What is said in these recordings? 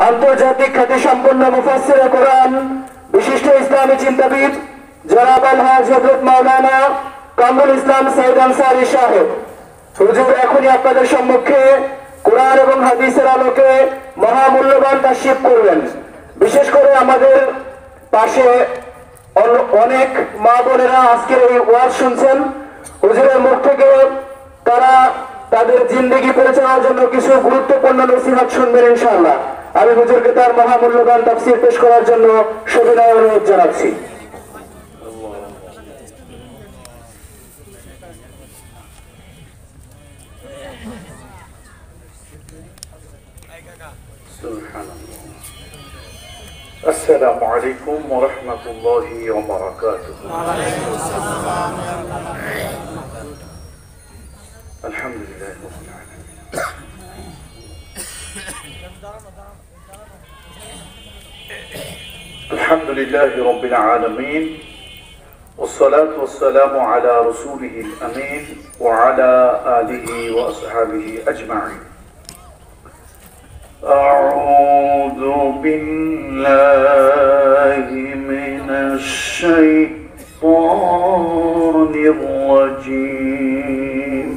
আন্তর্জাতিক খ্যাতিসম্পন্ন মুফাসসিরে কোরআন বিশিষ্ট ইসলামী চিন্তাবিদ জনাব আলহাজ হযরত মাওলানা কামরুল ইসলাম সাইদ আনসারী সাহেব হুজুর এখনই আপনাদের সম্মুখে কোরআন এবং হাদিসের আলোকে মহামূল্যবান তাশরিফ করবেন। বিশেষ করে আমাদের পাশে অনেক মা বোনেরা আজকের এই ওয়াজ শুনছেন। হুজুরের মুখ থেকে তারা তাদের জিন্দেগি পরিচালনার জন্য কিছু গুরুত্বপূর্ণ নসিহত শুনবেন ইনশাআল্লাহ। আমি হুজুরকে তার মহামূল্যবান তাফসীর পেশ করার জন্য সবিনয় অনুরোধ জানাচ্ছি। السلام عليكم ورحمة الله وبركاته. الحمد لله رب العالمين. الحمد لله رب العالمين والصلاة والسلام على رسوله الأمين وعلى آله وأصحابه أجمعين. أعوذ بالله من الشيطان الرجيم.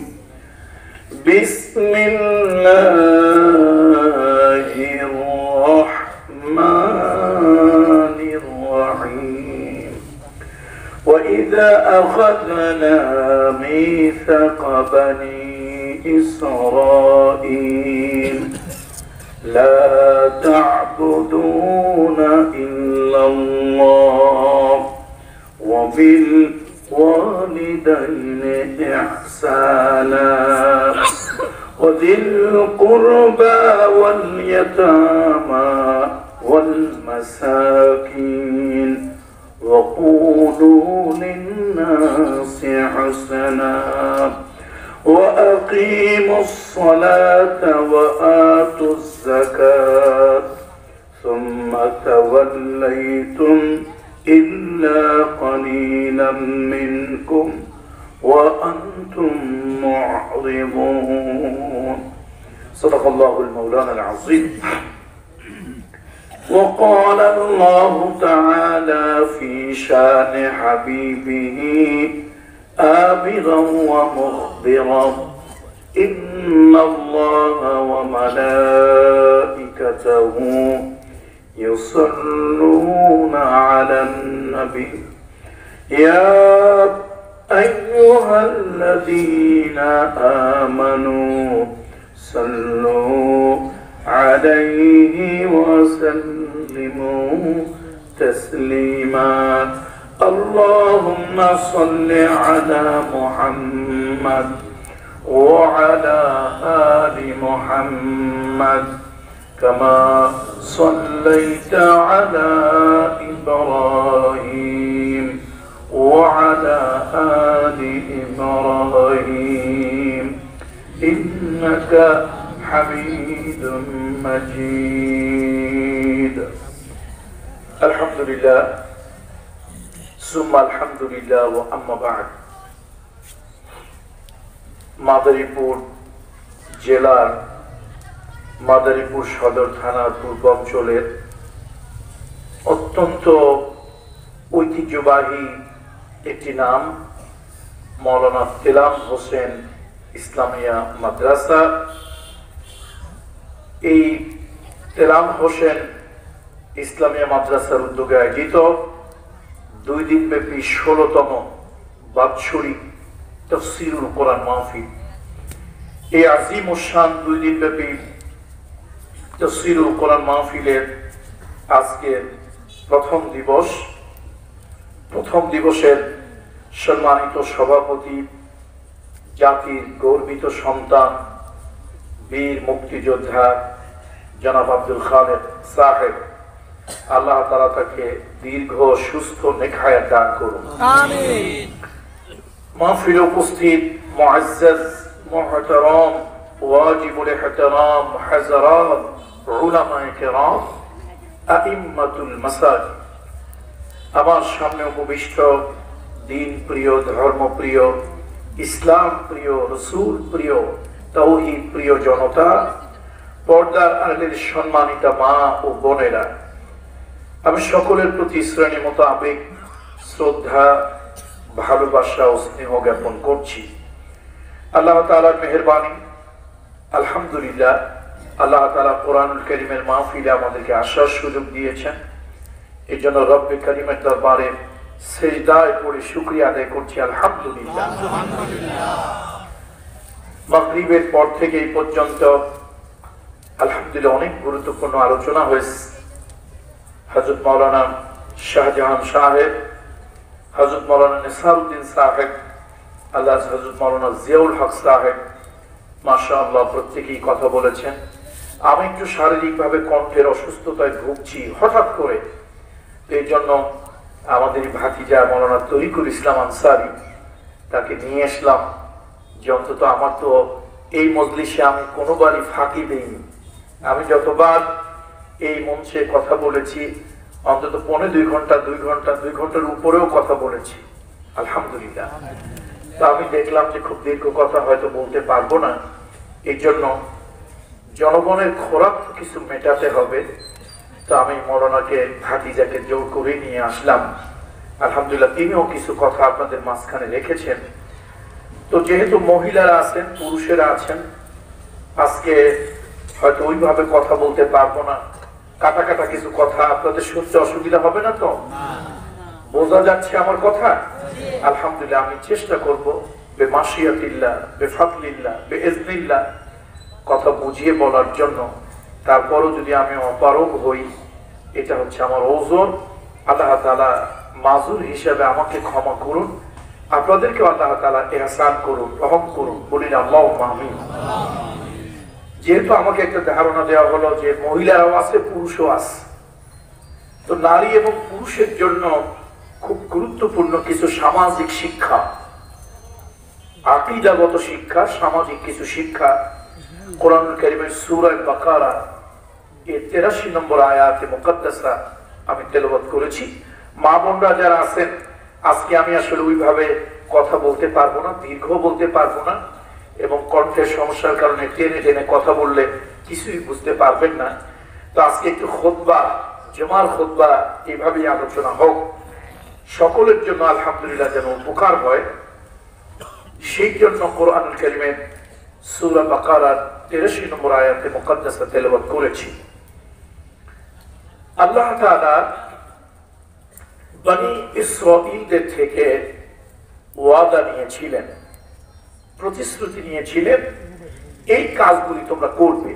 بسم الله الرحمن الرحيم. وإذا أخذنا ميثاق بني إسرائيل لا تعبدون إلا الله وبالوالدين إحسانا وذي القربى واليتامى والمساكين وقولوا للناس حسنا وأقيموا الصلاة وآتوا الزكاة ثم توليتم إلا قليلا منكم وأنتم معرضون. صدق الله المولانا العظيم. وقال الله تعالى في شان حبيبه آمرا ومخبرا إن الله وملائكته يصلون على النبي يا أيها الذين آمنوا صلوا عليه وسلموا تسليما. اللهم صل على محمد وعلى آل محمد كما صليت على إبراهيم وعلى آل إبراهيم إنك حميد مجيد. الحمد لله ثم الحمد لله وأما بعد. মাদারীপুর জেলার মাদারীপুর সদর থানার পূর্বাঞ্চলের অত্যন্ত ঐতিহ্যবাহী একটি নাম মাওলানা তেলাম হোসেন ইসলামিয়া মাদ্রাসা। এই তেলাম হোসেন ইসলামিয়া মাদ্রাসার উদ্যোগে আয়োজিত 2 দিনব্যাপী 16তম বাৎসরিক তাফসীরুল কোরআন মাহফিল। এই আজিম ও শান 2 দিনব্যাপী তাফসীরুল কোরআন মাহফিলের আজকের প্রথম দিবসের সম্মানিত সভাপতি, জাতির গর্বিত সন্তান, বীর মুক্তিযোদ্ধা জনাব আব্দুল খালেক সাহেব, আল্লাহ তাআলা তাকে দীর্ঘ সুস্থ নেখায়াত দান করুন। আমিন। মাহফিলে উপস্থিত মুআজ্জাজ মুহতারাম ওয়াজিবুল ইহতিরাম হাযরাত উলামায়ে কেরাম আইম্মাতুল মাসাজিদ, আমার সামনে উপবিষ্ট দিন প্রিয়, ধর্ম প্রিয়, ইসলাম প্রিয়, রাসূল প্রিয়, তাওহীদ প্রিয় জনতা, পর্দার আড়ালের সম্মানিতা মা ও বোনেরা, আমি সকলের প্রতি শ্রেণীর মতো আবেগ, শ্রদ্ধা, ভালোবাসা ও স্নেহ জ্ঞাপন করছি। আল্লাহ তাআলার মেহেরবানি, আলহামদুলিল্লাহ, আল্লাহ তাআলা কোরআনুল কারীমের মাহফিলে আমাদেরকে আসার সুযোগ দিয়েছেন। এই জন্য রব্বে কারীমের দরবারে সিজদায় পড়ে শুকরিয়া আদায় করছি, আলহামদুলিল্লাহ। মাগরিবের পর থেকে এই পর্যন্ত আলহামদুলিল্লাহ অনেক গুরুত্বপূর্ণ আলোচনা হয়েছে। হযরত মাওলানা শাহজাহান সাহেব, হযরত মাওলানা নিসারউদ্দিন সাহেব, আল্লাহ হযরত মাওলানা জিয়াউল হক সাহেব, মাশাআল্লাহ প্রত্যেকেই কথা বলেছেন। আমি একটু শারীরিকভাবে কণ্ঠের অসুস্থতায় ভুগছি হঠাৎ করে, এই জন্য আমাদের ভাতিজা মাওলানা তরিকুল ইসলাম আনসারী, তাকে নিয়ে আসলাম যে অন্তত আমার তো এই মজলিসে আমি কোনোবারই ফাঁকি দেইনি। আমি যতবার এই মঞ্চে কথা বলেছি অন্তত 2.5 ঘন্টা 2 ঘন্টার উপরেও কথা বলেছি, আলহামদুলিল্লাহ। তো আমি দেখলাম যে খুব দীর্ঘ কথা হয়তো বলতে পারবো না, এই জন্য জনগণের খোরাক কিছু মেটাতে হবে। তো আমি মৌলানাকে ভাতিজাকে জোর করে নিয়ে আসলাম, আলহামদুলিল্লাহ। তিনিও কিছু কথা আপনাদের মাঝখানে রেখেছেন। তো যেহেতু মহিলারা আছেন, পুরুষেরা আছেন, আজকে হয়তো ওইভাবে কথা বলতে পারবো না, কাটা কাটা কিছু কথা আপনাদের শুনতে অসুবিধা হবে না তো? বোঝা যাচ্ছে আমার কথা? আলহামদুলিল্লাহ। আমি চেষ্টা করব বেমাশিয়াতিল্লাহ, বেফাদলিল্লাহ, বেইজনিল্লাহ কথা বুঝিয়ে বলার জন্য। তারপরও যদি আমি অপারগ হই, এটা হচ্ছে আমার ওজর। আল্লাহ তাআলা মাজুর হিসেবে আমাকে ক্ষমা করুন, আপনাদেরকে আল্লাহ তাআলা ইহসান করুন, রহম করুন, বলিন আল্লাহুম্মা আমিন। যেহেতু আমাকে একটা ধারণা দেওয়া হলো যে মহিলারাও আছে, পুরুষও আছে, তো নারী এবং পুরুষের জন্য খুব গুরুত্বপূর্ণ কিছু সামাজিক শিক্ষা, আকীদাগত শিক্ষা, সামাজিক কিছু শিক্ষা কোরআনুল কারীমের সূরা বাকারা এর 83 নম্বর আয়াতে মুকদ্দাসা আমি তেলাওয়াত করেছি। মা বোনরা যারা আছেন, আজকে আমি আসলে ওইভাবে কথা বলতে পারবো না, দীর্ঘ বলতে পারবো না, এবং কণ্ঠের সমস্যার কারণে টেনে টেনে কথা বললে কিছুই বুঝতে পারবেন না। তো আজকে একটু খুতবা, জুমার খুতবা এইভাবেই আলোচনা হোক, সকলের জন্য আলহামদুলিল্লাহ যেন উপকার হয়, সেই জন্য কোরআনুল কারীমের সূরা বাকারার 83 নম্বর আয়াতে মুকদ্দাসা তেলাওয়াত করেছি। আল্লাহ তাআলা বনি ইসরাঈলদের থেকে ওয়াদা নিয়েছিলেন, প্রতিশ্রুতি নিয়েছিলেন, এই কাজগুলি তোমরা করবে।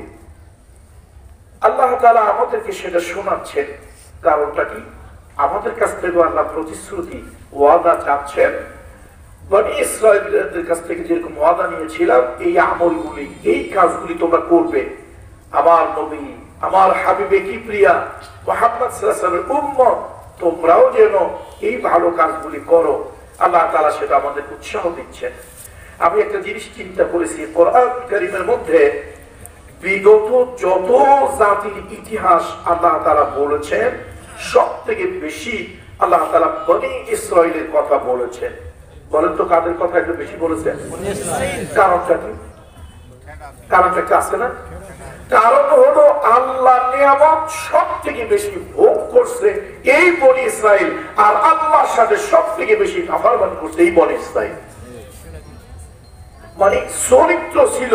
আল্লাহ তাআলা আমাদেরকে সেটা শোনাচ্ছেন। কারণটা কি? আমাদের কাছ থেকে আল্লাহ প্রতিশ্রুতি, ওয়াদা চাচ্ছেন। বনি ইসরাঈলদের কাছ থেকে যেরকম ওয়াদা নিয়েছিলাম, এই আমলগুলি, এই কাজগুলি তোমরা করবে। আমার নবী, আমার হাবিবে কিবরিয়া মুহাম্মদ সাল্লাল্লাহু আলাইহি ওয়াসাল্লামের উম্মত, তোমরাও যেন এই ভালো কাজগুলি করো। আল্লাহ তাআলা সেটা আমাদের উৎসাহ দিচ্ছেন। আমি একটা জিনিস চিন্তা করেছি, কোরআন কারীমের মধ্যে বিগত যত জাতির ইতিহাস আল্লাহ তাআলা বলেছেন, সব থেকে বেশি আল্লাহ তাআলা বনি ইসরাঈলের কথা বলেছেন। বলেন তো কাদের কথা একটু বেশি বলেছেন? কারণটা কি? কারণটা কি আছে না? কারণ হলো আল্লাহ নিয়ামত সব থেকে বেশি ভোগ করছে এই বনি ইসরাঈল, আর আল্লাহর সাথে সব থেকে বেশি নাফরমানি করছে এই বনি ইসরাঈল। মানে চরিত্র ছিল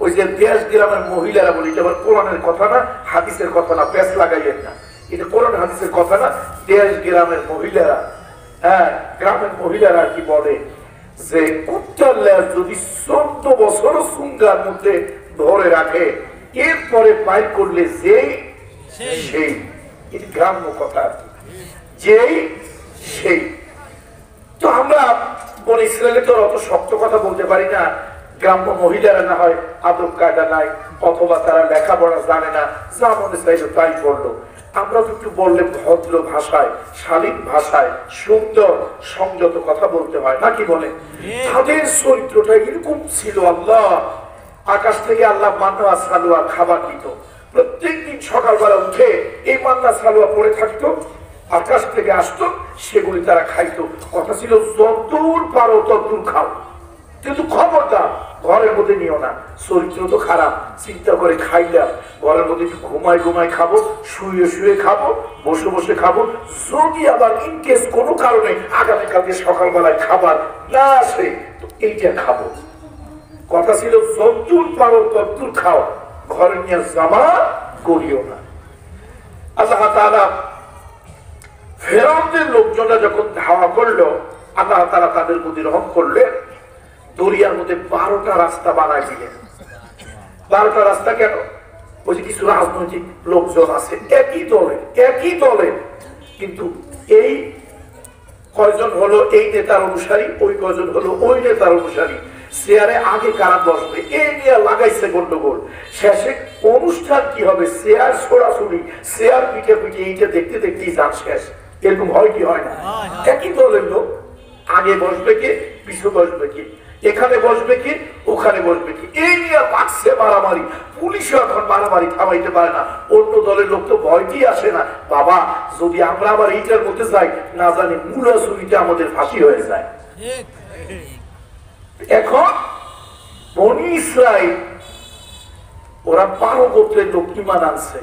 ওই যে দেশ গ্রামের মহিলারা, বলি এটা আবার কোরআনের কথা না, হাদিসের কথা না, পেঁচ লাগাইয়েন না, এটা কোরআন হাদিসের কথা না, দেশ গ্রামের মহিলারা, হ্যাঁ গ্রামের মহিলারা কি বলে যে কুত্তার লেজ যদি 14 বছর সুঙ্গার মধ্যে ধরে রাখে, এরপরে বাইর করলে যেই সেই, এটা গ্রাম্য কথা, যেই সেই। তো আমরা বনি ইসরাঈলে তো অত শক্ত কথা বলতে পারি না। গ্রাম্য মহিলারা না হয় আদব কায়দা নাই, অথবা তারা লেখাপড়া জানে না, যা মনে চাইলো তাই বললো। আমরা একটু বললে ভদ্র ভাষায়, শালীন ভাষায়, সুন্দর সংযত কথা বলতে হয়, নাকি বলে? তাদের চরিত্রটা এরকম ছিল। আল্লাহ আকাশ থেকে আল্লাহ মান্না সালুয়া খাবার দিত, প্রত্যেকদিন সকালবেলা উঠে এই মান্না সালুয়া পড়ে থাকতো, আকাশ থেকে আসতো, সেগুলি তারা খাইতো। কথা ছিল যতদূর পারো ততদূর খাও, কিন্তু খবরদার ঘরের মধ্যে নিও না, চরিত্র তো খারাপ, চিন্তা করে খাইলাম, ঘরের মধ্যে একটু ঘুমায় ঘুমায় খাবো, শুয়ে শুয়ে খাবো, বসে বসে খাবো। যদি আবার ইনকেস কোনো কারণে আগামীকালকে সকালবেলায় খাবার না আসে তো এইটা খাবো। কথা ছিল যতদূর পারো ততদূর খাও, ঘরে নিয়ে জমা করিও না। আল্লাহ তাআলা ফেরাউনের লোকজনরা যখন ধাওয়া করলো, আল্লাহ তাআলা তাদের প্রতি রহম করলেন, দরিয়ার মধ্যে 12টা রাস্তা বানায় দিলেন। 12টা রাস্তা কেন? ওই যে কিছু রাজনৈতিক লোকজন আছে একই দলে কিন্তু এই কয়জন হলো এই নেতার অনুসারী, ওই কয়জন হলো ওই নেতার অনুসারী, চেয়ারে আগে কারা বসবে এই নিয়ে লাগাইছে গন্ডগোল। শেষে অনুষ্ঠান কি হবে? চেয়ার ছোড়াছুড়ি, চেয়ার পিঠে পিঠে এইটা দেখতে দেখতেই যান শেষ। এরকম হয় কি হয় না? একই দলের লোক, আগে বসবে কে, পিছু বসবে কি, এখানে বসবে কি, ওখানে বসবে কি, এই নিয়ে লাগছে মারামারি। পুলিশও এখন মারামারি থামাইতে পারে না। অন্য দলের লোক তো ভয়টি আসে না, বাবা যদি আমরা আবার এইটার মধ্যে যাই না জানি মূলা ছুরিতে আমাদের ফাঁসি হয়ে যায়। এখন বনি ইসরাইল ওরা 12 গোত্রের লোক ঈমান আনছে।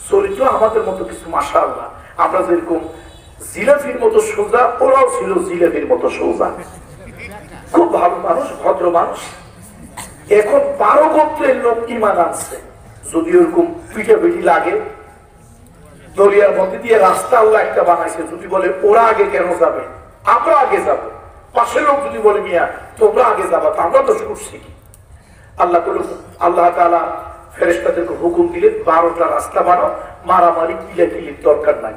চরিত্র আমাদের মতো কিছু, মাশাআল্লাহ, আমরা যেরকম জিলাপির মতো সোজা, ওরাও ছিল জিলাপির মতো সোজা, খুব ভালো মানুষ, ভদ্র মানুষ। এখন 12 গোত্রের লোক ঈমান আনছে। যদি ওরকম পিঠাপিঠি লাগে, দরিয়ার মধ্যে দিয়ে রাস্তা আল্লাহ একটা বানাইছে, যদি বলে ওরা আগে কেন যাবে, আমরা আগে যাবো, পাশের লোক যদি বলে মিয়া তোমরা আগে যাবা, আমরা তো করছি কি? আল্লাহ তাআলা ফেরেশতাদেরকে হুকুম দিলেন 12টা রাস্তা বানাও, মারামারি কিলাকিলির দরকার নাই।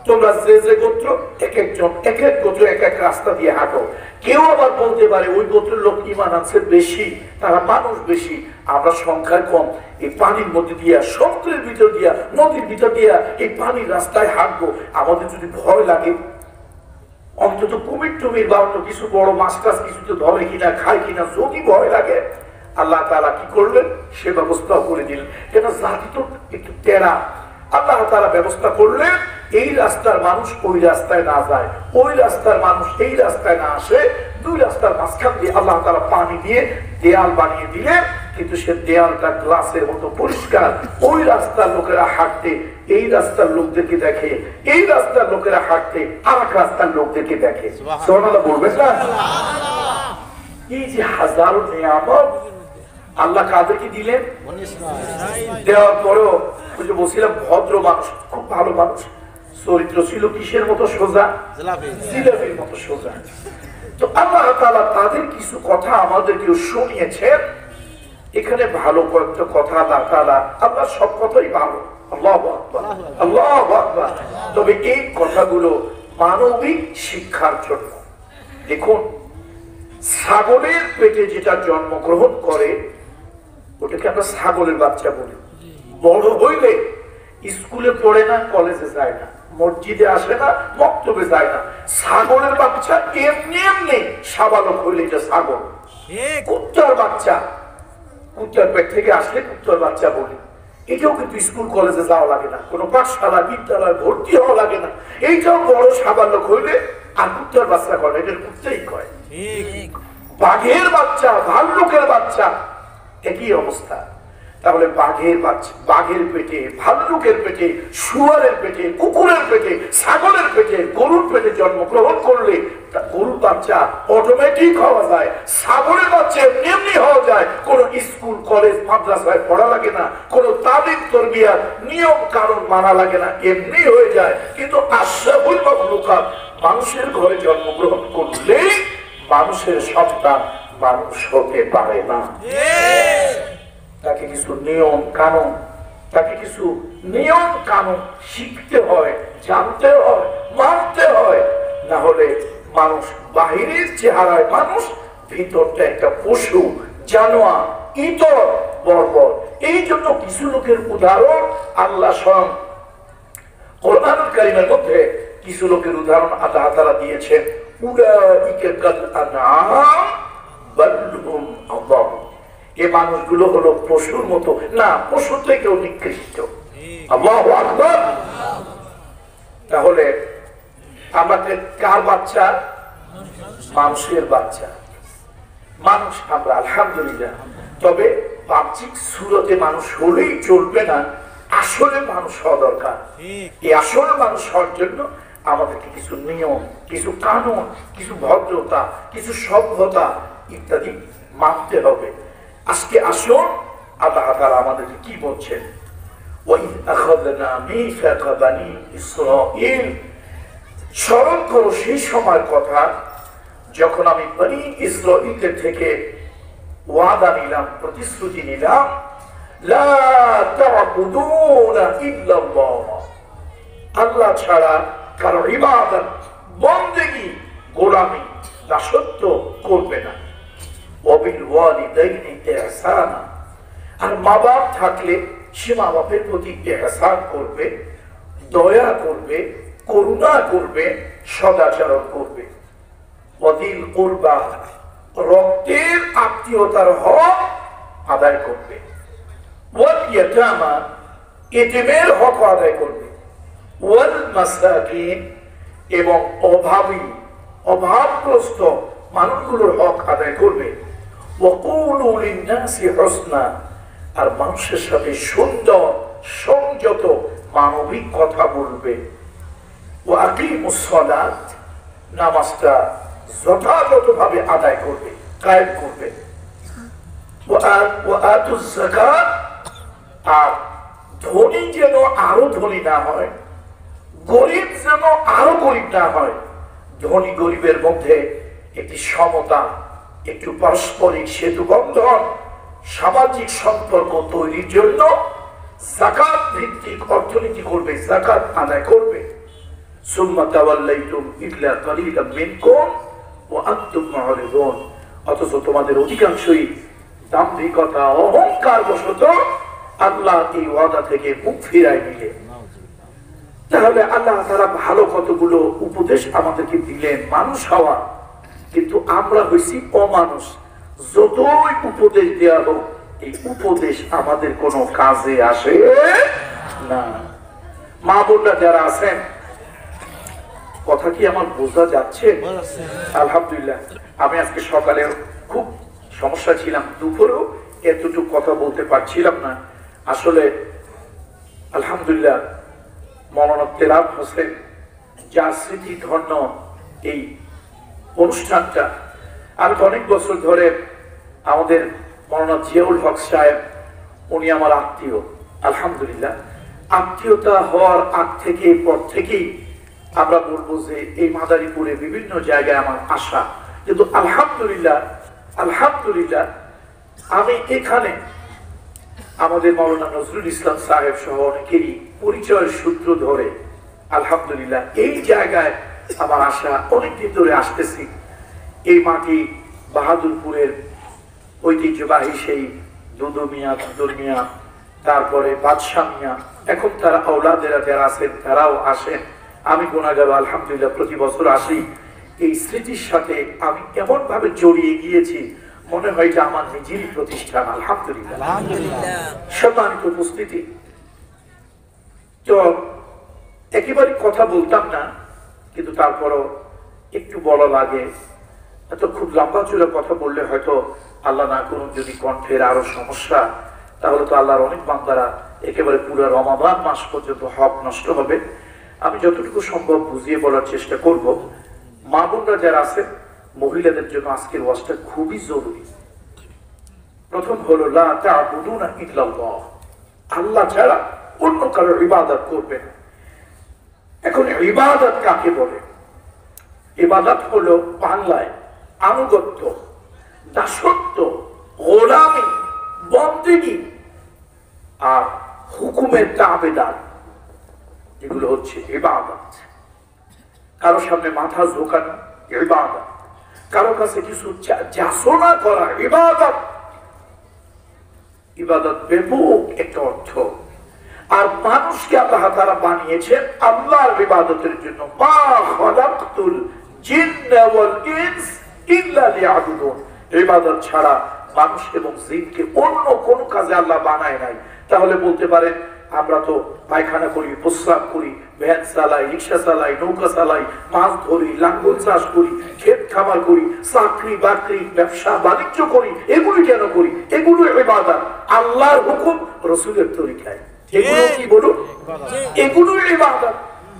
তোমরা যে যে গোত্র এক একজন এক এক গোত্র এক এক রাস্তা দিয়ে হাঁটো। কেউ আবার বলতে পারে ওই গোত্রের লোক ঈমান আছে বেশি, তারা মানুষ বেশি, আমরা সংখ্যায় কম, এই পানির মধ্যে দিয়া, সমুদ্রের ভিতর দিয়া, নদীর ভিতর দিয়া এই পানির রাস্তায় হাঁটবো, আমাদের যদি ভয় লাগে, অন্তত কুমির টুমির বা অন্য কিছু বড় মাছ টাছ কিছু তো ধরে কিনা খায় কিনা, যদি ভয় লাগে, আল্লাহ তাআলা কি করলেন? সে ব্যবস্থা করে দিলেন। কেন জাতি তো একটু তেরা, আল্লাহ তাআলা ব্যবস্থা করলেন এই রাস্তার মানুষ ওই রাস্তায় না যায়, ওই রাস্তার মানুষ এই রাস্তায় না আসে, দুই রাস্তার মাঝখান দিয়ে আল্লাহ তাআলা পানি দিয়ে দেয়াল বানিয়ে দিলেন। কিন্তু সে দেয়ালটা গ্লাসের মতো পরিষ্কার। ওই রাস্তার লোকেরা হাঁটতে এই রাস্তার লোকদেরকে দেখে, এই রাস্তার লোকেরা হাঁটতে আর এক রাস্তার লোকদেরকে দেখে। সুবহানাল্লাহ বলবেন না? এই যে হাজারো নিয়ামত আল্লাহ কাদেরকে দিলেন? দেওয়ার পরেও ওই যে বলছিলাম ভদ্র মানুষ, খুব ভালো মানুষ, চরিত্র ছিল কিসের মতো সোজা? জিলাপির মতো সোজা। তো আল্লাহ তাআলা তাদের কিছু কথা আমাদেরকে শুনিয়েছেন। এখানে ভালো কয়েকটা কথা আল্লাহ তাআলা, আল্লাহ সব কথাই ভালো, আল্লাহু আকবার, আল্লাহু আকবার। তবে এই কথাগুলো মানবিক শিক্ষার জন্য। দেখুন, ছাগলের পেটে যেটা জন্মগ্রহণ করে ওটাকে আমরা ছাগলের বাচ্চা বলি। বড় হইলে স্কুলে পড়ে না, কলেজে যায় না, মসজিদে আসে না, মক্তবে যায় না, ছাগলের বাচ্চা এমনি এমনি সাবালক হইলে এটা ছাগল। কুত্তার বাচ্চা, কুত্তার পেট থেকে আসলে কুত্তার বাচ্চা বলি। এটাও কিন্তু স্কুল কলেজে যাওয়া লাগে না, কোনো পাঠশালা বিদ্যালয় ভর্তি হওয়া লাগে না, এইটাও বড় সাবালক হইলে আর কুত্তার বাচ্চা করে, এটা কুত্তাই কয়। বাঘের বাচ্চা, ভাল্লুকের বাচ্চা একই অবস্থা। তাহলে বাঘের বাচ্চা, বাঘের পেটে, ভাল্লুকের পেটে, শুয়ারের পেটে, কুকুরের পেটে, ছাগলের পেটে, গরুর পেটে জন্মগ্রহণ করলে গরুর বাচ্চা অটোমেটিক হওয়া যায়, ছাগলের বাচ্চা এমনি হওয়া যায়। কোন স্কুল কলেজ মাদ্রাসায় পড়া লাগে না, কোন তালিম তরবিয়াত নিয়ম কানুন মানা লাগে না, এমনি হয়ে যায়। কিন্তু আশরাফুল মাখলুকাত মানুষের ঘরে জন্মগ্রহণ করলেই মানুষের সন্তান মানুষ হতে পারে না। তাকে কিছু নিয়ম কানুন, তাকে কিছু নিয়ম কানুন শিখতে হয়, জানতে হয়, মানতে হয়। না হলে মানুষ বাহিরের চেহারায় মানুষ, ভিতরটা একটা পশু, জানোয়ার, ইতর, বর্বর। এই জন্য কিছু লোকের উদাহরণ আল্লাহ স্বয়ং কোরআনুল কারীমের মধ্যে কিছু লোকের উদাহরণ আল্লাহ তাআলা দিয়েছেন। উলাইকা কাল আনআম বাল হুম আযাল। এই মানুষগুলো হলো পশুর মতো না, পশুর থেকেও নিকৃষ্ট। আল্লাহু আকবার। তাহলে আমাদের কার বাচ্চা? মানুষের বাচ্চা। মানুষ আমরা আলহামদুলিল্লাহ। তবে বাহ্যিক সুরতে মানুষ হলেই চলবে না, আসলে মানুষ হওয়া দরকার। এই আসলে মানুষ হওয়ার জন্য আমাদেরকে কিছু নিয়ম, কিছু কানুন, কিছু ভদ্রতা, কিছু সভ্যতা ইত্যাদি মানতে হবে। আজকে আসুন আল্লাহ তাআলা আমাদেরকে কি বলছেন, ওয়াইদ আখাযনা মিসাকা বানি ইসরাঈল। স্মরণ করো সেই সময়ের কথা যখন আমি বনি ইসরাঈলদের থেকে ওয়াদা নিলাম, প্রতিশ্রুতি নিলাম, লা তা'বুদুনা ইল্লাল্লাহ, আল্লাহ ছাড়া কারো ইবাদত, বন্দেগী, গোলামি, দাসত্ব করবে না। ওয়াবিল ওয়ালিদাইনি ইহসানা, আর মা বাপ থাকলে সে মা বাপের প্রতি ইহসান করবে, দয়া করবে, করুণা করবে, সদাচরণ করবে। ওয়াদিল কুরবা, রক্তের আত্মীয়তার হক আদায় করবে। ওয়াল ইয়াতামা, এতিমের হক আদায় করবে। ওয়াল মাসাকিন, এবং অভাবী, অভাবগ্রস্ত মানুষগুলোর হক আদায় করবে। ওয়াকুলু লিন-নাসি হুসনা, আর মানুষের সাথে সুন্দর, সংযত, মানবিক কথা বলবে। ওয়া আকিমুস সালাত, নামাজটা যথাযথভাবে আদায় করবে, কায়েম করবে। ওয়া আতুজ যাকাত, আর ধনী যেন আরো ধনী না হয়, গরিব যেন আরো গরিব না হয়। ধনী গরিবের মধ্যে একটি সমতা, একটু পারস্পরিক সেতু বন্ধন, সামাজিক সম্পর্ক তৈরির জন্য যাকাত ভিত্তিক অর্থনীতি করবে, যাকাত আদায় করবে। সুম্মা তাওয়াল্লাইতুম ইল্লা কালিলাম মিনকুম ওয়া আনতুম মু'রিদুন, অথচ তোমাদের অধিকাংশই দাম্ভিকতা, অহংকার বশত আল্লাহ এই ওয়াদা থেকে মুখ ফিরায় নিলে। তাহলে আল্লাহ তাআলা ভালো কতগুলো উপদেশ আমাদেরকে দিলেন মানুষ হওয়া, কিন্তু আমরা হইছি অমানুষ। যতই উপদেশ দেওয়া হোক, এই উপদেশ আমাদের কোনো কাজে আসে না। মা বোনরা যারা আছেন, কথা কি আমার বোঝা যাচ্ছে? আলহামদুলিল্লাহ। আমি আজকে সকালে খুব সমস্যা ছিলাম, দুপুরেও এতটুকু কথা বলতে পারছিলাম না। আসলে আলহামদুলিল্লাহ, মৌলানা তেলাওয়াত হোসেন যার স্মৃতি ধন্য এই অনুষ্ঠানটা, আমি তো অনেক বছর ধরে, আমাদের মৌলানা জিয়াউল হক সাহেব, উনি আমার আত্মীয়। আলহামদুলিল্লাহ, আত্মীয়তা হওয়ার আগ থেকে, পর থেকেই আমরা বলবো যে এই মাদারীপুরে বিভিন্ন জায়গায় আমার আশা। কিন্তু আলহামদুলিল্লাহ, আলহামদুলিল্লাহ, আমি এখানে আমাদের মৌলানা নজরুল ইসলাম সাহেব সহ অনেকেরই পরিচয়ের সূত্র ধরে আলহামদুলিল্লাহ এই জায়গায় আমার আশা। অনেকদিন ধরে আসতেছি। এই মাটি বাহাদুরপুরের ঐতিহ্যবাহী সেই দুদু মিয়া, দুদুর মিয়া, তারপরে বাদশাহ মিয়া, এখন তারা আওলাদেরা যারা আছেন তারাও আসেন। আমি গুনাহগার, আলহামদুলিল্লাহ প্রতি বছর আসি। এই স্মৃতির সাথে আমি এমন ভাবে জড়িয়ে গিয়েছি, মনে হয় যে আমার নিজেরই প্রতিষ্ঠান। আলহামদুলিল্লাহ, সম্মানিত উপস্থিতি। তো একেবারে কথা বলতাম না, কিন্তু তারপরও একটু বলা লাগে। এত খুব লম্বা চূড়া কথা বললে হয়তো আল্লাহ না করুন যদি কণ্ঠের আরো সমস্যা, তাহলে তো আল্লাহর অনেক বান্দারা একেবারে পুরো রমাদান মাস পর্যন্ত হক নষ্ট হবে। আমি যতটুকু সম্ভব বুঝিয়ে বলার চেষ্টা করব। মা বোনরা যারা আছেন, মহিলাদের জন্য আজকের ওয়াজটা খুবই জরুরি। প্রথম হলো লা তা'বুদুনা ইল্লাল্লাহ, আল্লাহ ছাড়া অন্য কারো ইবাদত করবে না। এখন ইবাদত কাকে বলে? ইবাদত হলো বাংলায় আনুগত্য, দাসত্ব, গোলামি, বন্দেগী আর হুকুমের তাবেদার, এগুলো হচ্ছে ইবাদত। কারো সামনে মাথা ঝোঁকানো ইবাদত, কারো কাছে কিছু যাচনা করা ইবাদত। ইবাদত ব্যাপক একটা অর্থ। আর মানুষকে আল্লাহ তাআলা বানিয়েছেন আল্লাহর ইবাদতের জন্য। মা খালাকতুল জিন্না ওয়াল ইনস ইল্লা লিয়াবুদুন, ইবাদত ছাড়া মানুষ এবং জিনকে অন্য কোন কাজে আল্লাহ বানায় নাই। তাহলে বলতে পারেন আমরা তো পায়খানা করি, প্রস্রাব করি, ভ্যান চালাই, রিক্সা চালাই, নৌকা চালাই, মাছ ধরি, লাঙ্গল চাষ করি, ক্ষেত খামার করি, চাকরি বাকরি, ব্যবসা বাণিজ্য করি। এগুলি কেন করি? এগুলো ইবাদত, আল্লাহর হুকুম, রাসূলের তরিকায়। এগুলো কি বলুন? এগুলো ইবাদত।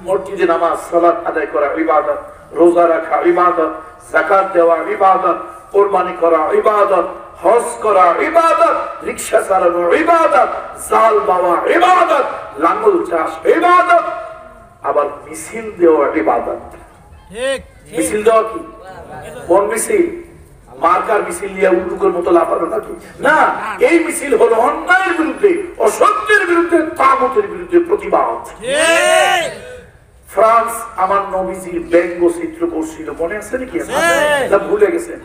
মসজিদে নামাজ সালাত আদায় করা ইবাদত, রোজা রাখা ইবাদত, যাকাত দেওয়া ইবাদত, কুরবানি করা ইবাদত, হজ করা ইবাদত, রিকশা চালানো ইবাদত, জাল বাওয়া ইবাদত, লাঙ্গল চাষ ইবাদত, আবার মিছিল দেওয়া ইবাদত। ঠিক, মিছিল দেওয়া কি? কোন মিছিল? মার্কার মিছিল নিয়ে উল্টুকের মতো লাফানো নাকি? না, এই মিছিল হলো অন্যায়ের বিরুদ্ধে, অসত্যের বিরুদ্ধে, তাগুতের বিরুদ্ধে প্রতিবাদ। ফ্রান্স আমার নবীজির ব্যঙ্গ চিত্র করছিল, মনে আছে নাকি? ভুলে গেছেন?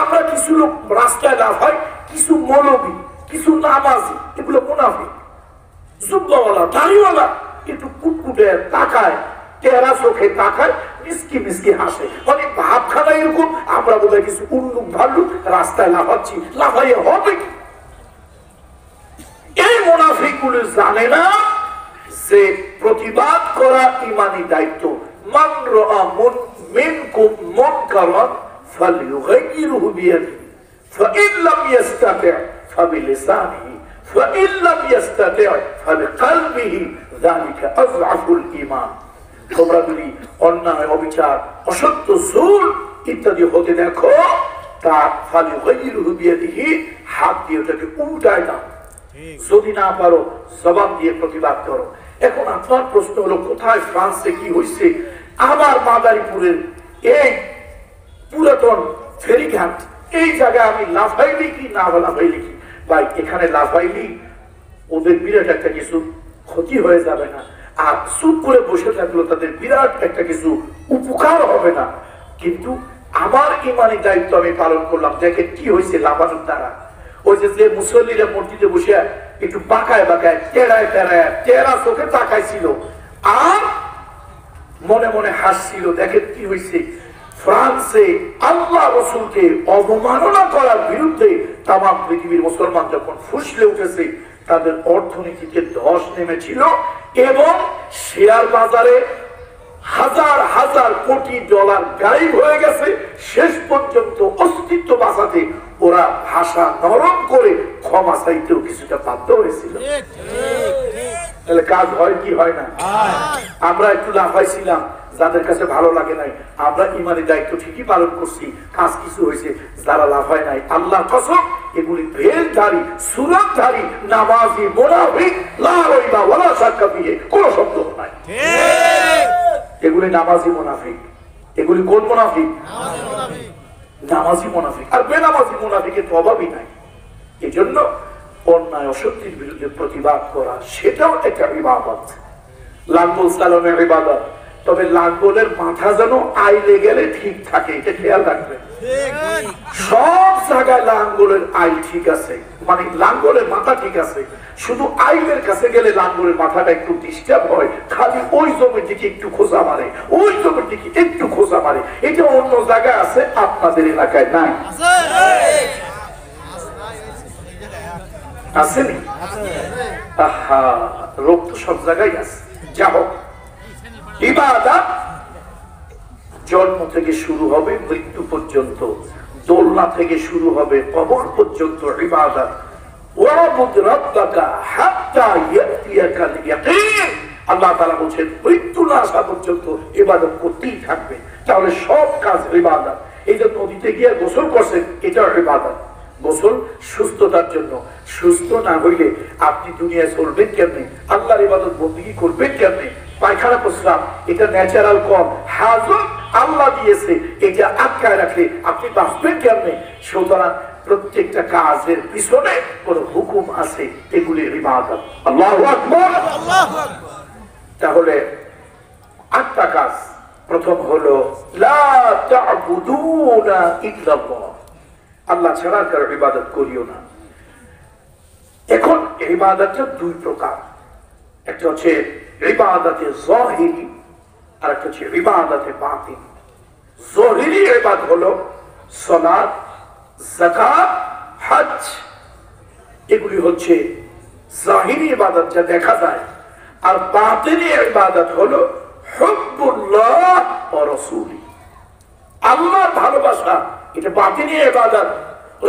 আমরা কিছু লোক রাস্তায় লাফাই, কিছু মৌলবী, কিছু নামাজি, এগুলো মুনাফিক, জুব্বাওয়ালা, দাড়িওয়ালা, একটু কুটকুটে তাকায়, টেরা চোখে তাকায়, মিসকি মিসকি হাসে, মানে ভাবখানা এরকম। আমরা বোধহয় কিছু উল্লুক ভাল্লুক রাস্তায় লাফাচ্ছি, লাফাইয়ে হবে কি? এই মুনাফিক গুলো জানে না যে প্রতিবাদ করা ইমানি দায়িত্ব। মান রাআ মিনকুম মুনকারান ফালইউগাইয়িরহু বিয়াদিহি ফাইন লাম ইস্তাতি' ফাবিলিসানিহি ফাইন লাম ইস্তাতি' ফাবিকলবিহি যালিকা আযআফুল ঈমান। তোমরা যদি অন্যায়, অবিচার, অসত্য, জুল ইত্যাদি হতে দেখো, তা ফালইউগাইয়িরহু বিয়াদিহি, হাত দিয়ে ওটাকে উল্টায় দাও। যদি না পারো জবাব দিয়ে প্রতিবাদ করো। এখন আপনার প্রশ্ন হলো, কোথায় ফ্রান্সে কি হয়েছে? আবার মাদারীপুরের এই পুরাতন ফেরিঘাট, এই জায়গায় আমি লাফাইলি কি না লাফাইলি কি? ভাই, এখানে লাফাইলি ওদের বিরাট একটা কিছু ক্ষতি হয়ে যাবে না, আর চুপ করে বসে থাকলো তাদের বিরাট একটা কিছু উপকার হবে না। কিন্তু আমার ইমানি দায়িত্ব আমি পালন করলাম। দেখে কি হয়েছে লাফানোর দ্বারা? ওই যে মুসল্লিরা মসজিদে বসে একটু বাঁকায় বাঁকায়, টেরায় টেরায়, টেরা চোখে তাকাইছিল আর মনে মনে হাসছিল। দেখেন কি হয়েছে? ফ্রান্সে আল্লাহ রাসূলকে অবমাননা করার বিরুদ্ধে তামাম পৃথিবীর মুসলমান যখন ফুসলে উঠেছে, তাদের অর্থনীতিতে ধস নেমেছিল এবং শেয়ার বাজারে হাজার হাজার কোটি ডলার গায়েব হয়ে গেছে। শেষ পর্যন্ত অস্তিত্ব বাঁচাতে ওরা ভাষা নরম করে ক্ষমা চাইতেও কিছুটা বাধ্য হয়েছিল। তাহলে কাজ হয় কি হয় না? আমরা একটু লাফাইছিলাম, যাদের কাছে ভালো লাগে নাই। আমরা ইমানি দায়িত্ব ঠিকই পালন করছি, কাজ কিছু হয়েছে। যারা লাফায় নাই, আল্লাহর কসম, এগুলি ভেলধারী, সুরতধারী, নামাজি, মুনাফিক, লা রাইবা ওয়ালা শাক্কা ফিহি, কোনো সন্দেহ নাই। এগুলি নামাজি মুনাফিক। এগুলি কোন মুনাফিক? নামাজি মুনাফিক। আর বেনামাজি মুনাফিকের তো অভাবই নাই। এই জন্য অন্যায় অসত্যের বিরুদ্ধে প্রতিবাদ করা, সেটাও একটা ইবাদত। লাঙ্গল চালানোর ইবাদত। তবে লাঙ্গলের মাথা যেন আইলে গেলে ঠিক থাকে, এটা খেয়াল রাখবেন। সব জায়গায় লাঙ্গলের আইল ঠিক আছে, মানে লাঙ্গলের মাথা ঠিক আছে, শুধু আইলের কাছে গেলে লাঙ্গলের মাথাটা একটু ডিস্টার্ব হয়, খালি ওই জমির দিকে একটু খোঁজা মারে, ওই জমির দিকে একটু খোঁজা মারে। এটা অন্য জায়গায় আছে, আপনাদের এলাকায় নাই। আসেনি? আহা, রোগ তো সব জায়গায় আছে। যা হোক, ইবাদত জন্ম থেকে শুরু হবে মৃত্যু পর্যন্ত, দোলনা থেকে শুরু হবে কবর পর্যন্ত ইবাদত। ওয়াবুদ রাব্বাকা হাত্তা ইয়াতিয়াকাল ইয়াকিন। আল্লাহ তাআলা বলেন, মৃত্যু না আসা পর্যন্ত ইবাদত করতেই থাকবে। তাহলে সব কাজ ইবাদত। এই যে নদীতে গিয়ে গোসল করছেন, এটা ইবাদত। গোসল সুস্থতার জন্য। সুস্থ না হইলে আপনি দুনিয়ায় চলবেন কেমনে? আল্লাহর ইবাদত বন্দেগী করবেন কেমনে? পায়খানা প্রস্রাব, এটা ন্যাচারাল কম, হাজত আল্লাহ দিয়েছে, এটা আটকায় রাখলে আপনি বাঁচবেন কেমনে? সুতরাং প্রত্যেকটা কাজের পিছনে কোন হুকুম আছে, এগুলি ইবাদত। আল্লাহু আকবার। তাহলে 8টা কাজ। প্রথম হলো লা তা'বুদুনা ইল্লাল্লাহ, আল্লাহ ছাড়া কারো ইবাদত করিও না। এখন ইবাদতটা দুই প্রকার, একটা হচ্ছে ইবাদতে যাহিরি আর একটা হচ্ছে ইবাদতে বাতিন। যাহিরি ইবাদত হলো সালাত, যাকাত, হজ। এগুলি হচ্ছে জাহিরি ইবাদত যা দেখা যায়, আর বাতিনি ইবাদত হলো হুব্বুল্লাহ ওয়া রাসূলি, আল্লাহর ভালোবাসা, এটা বাতিনি ইবাদত।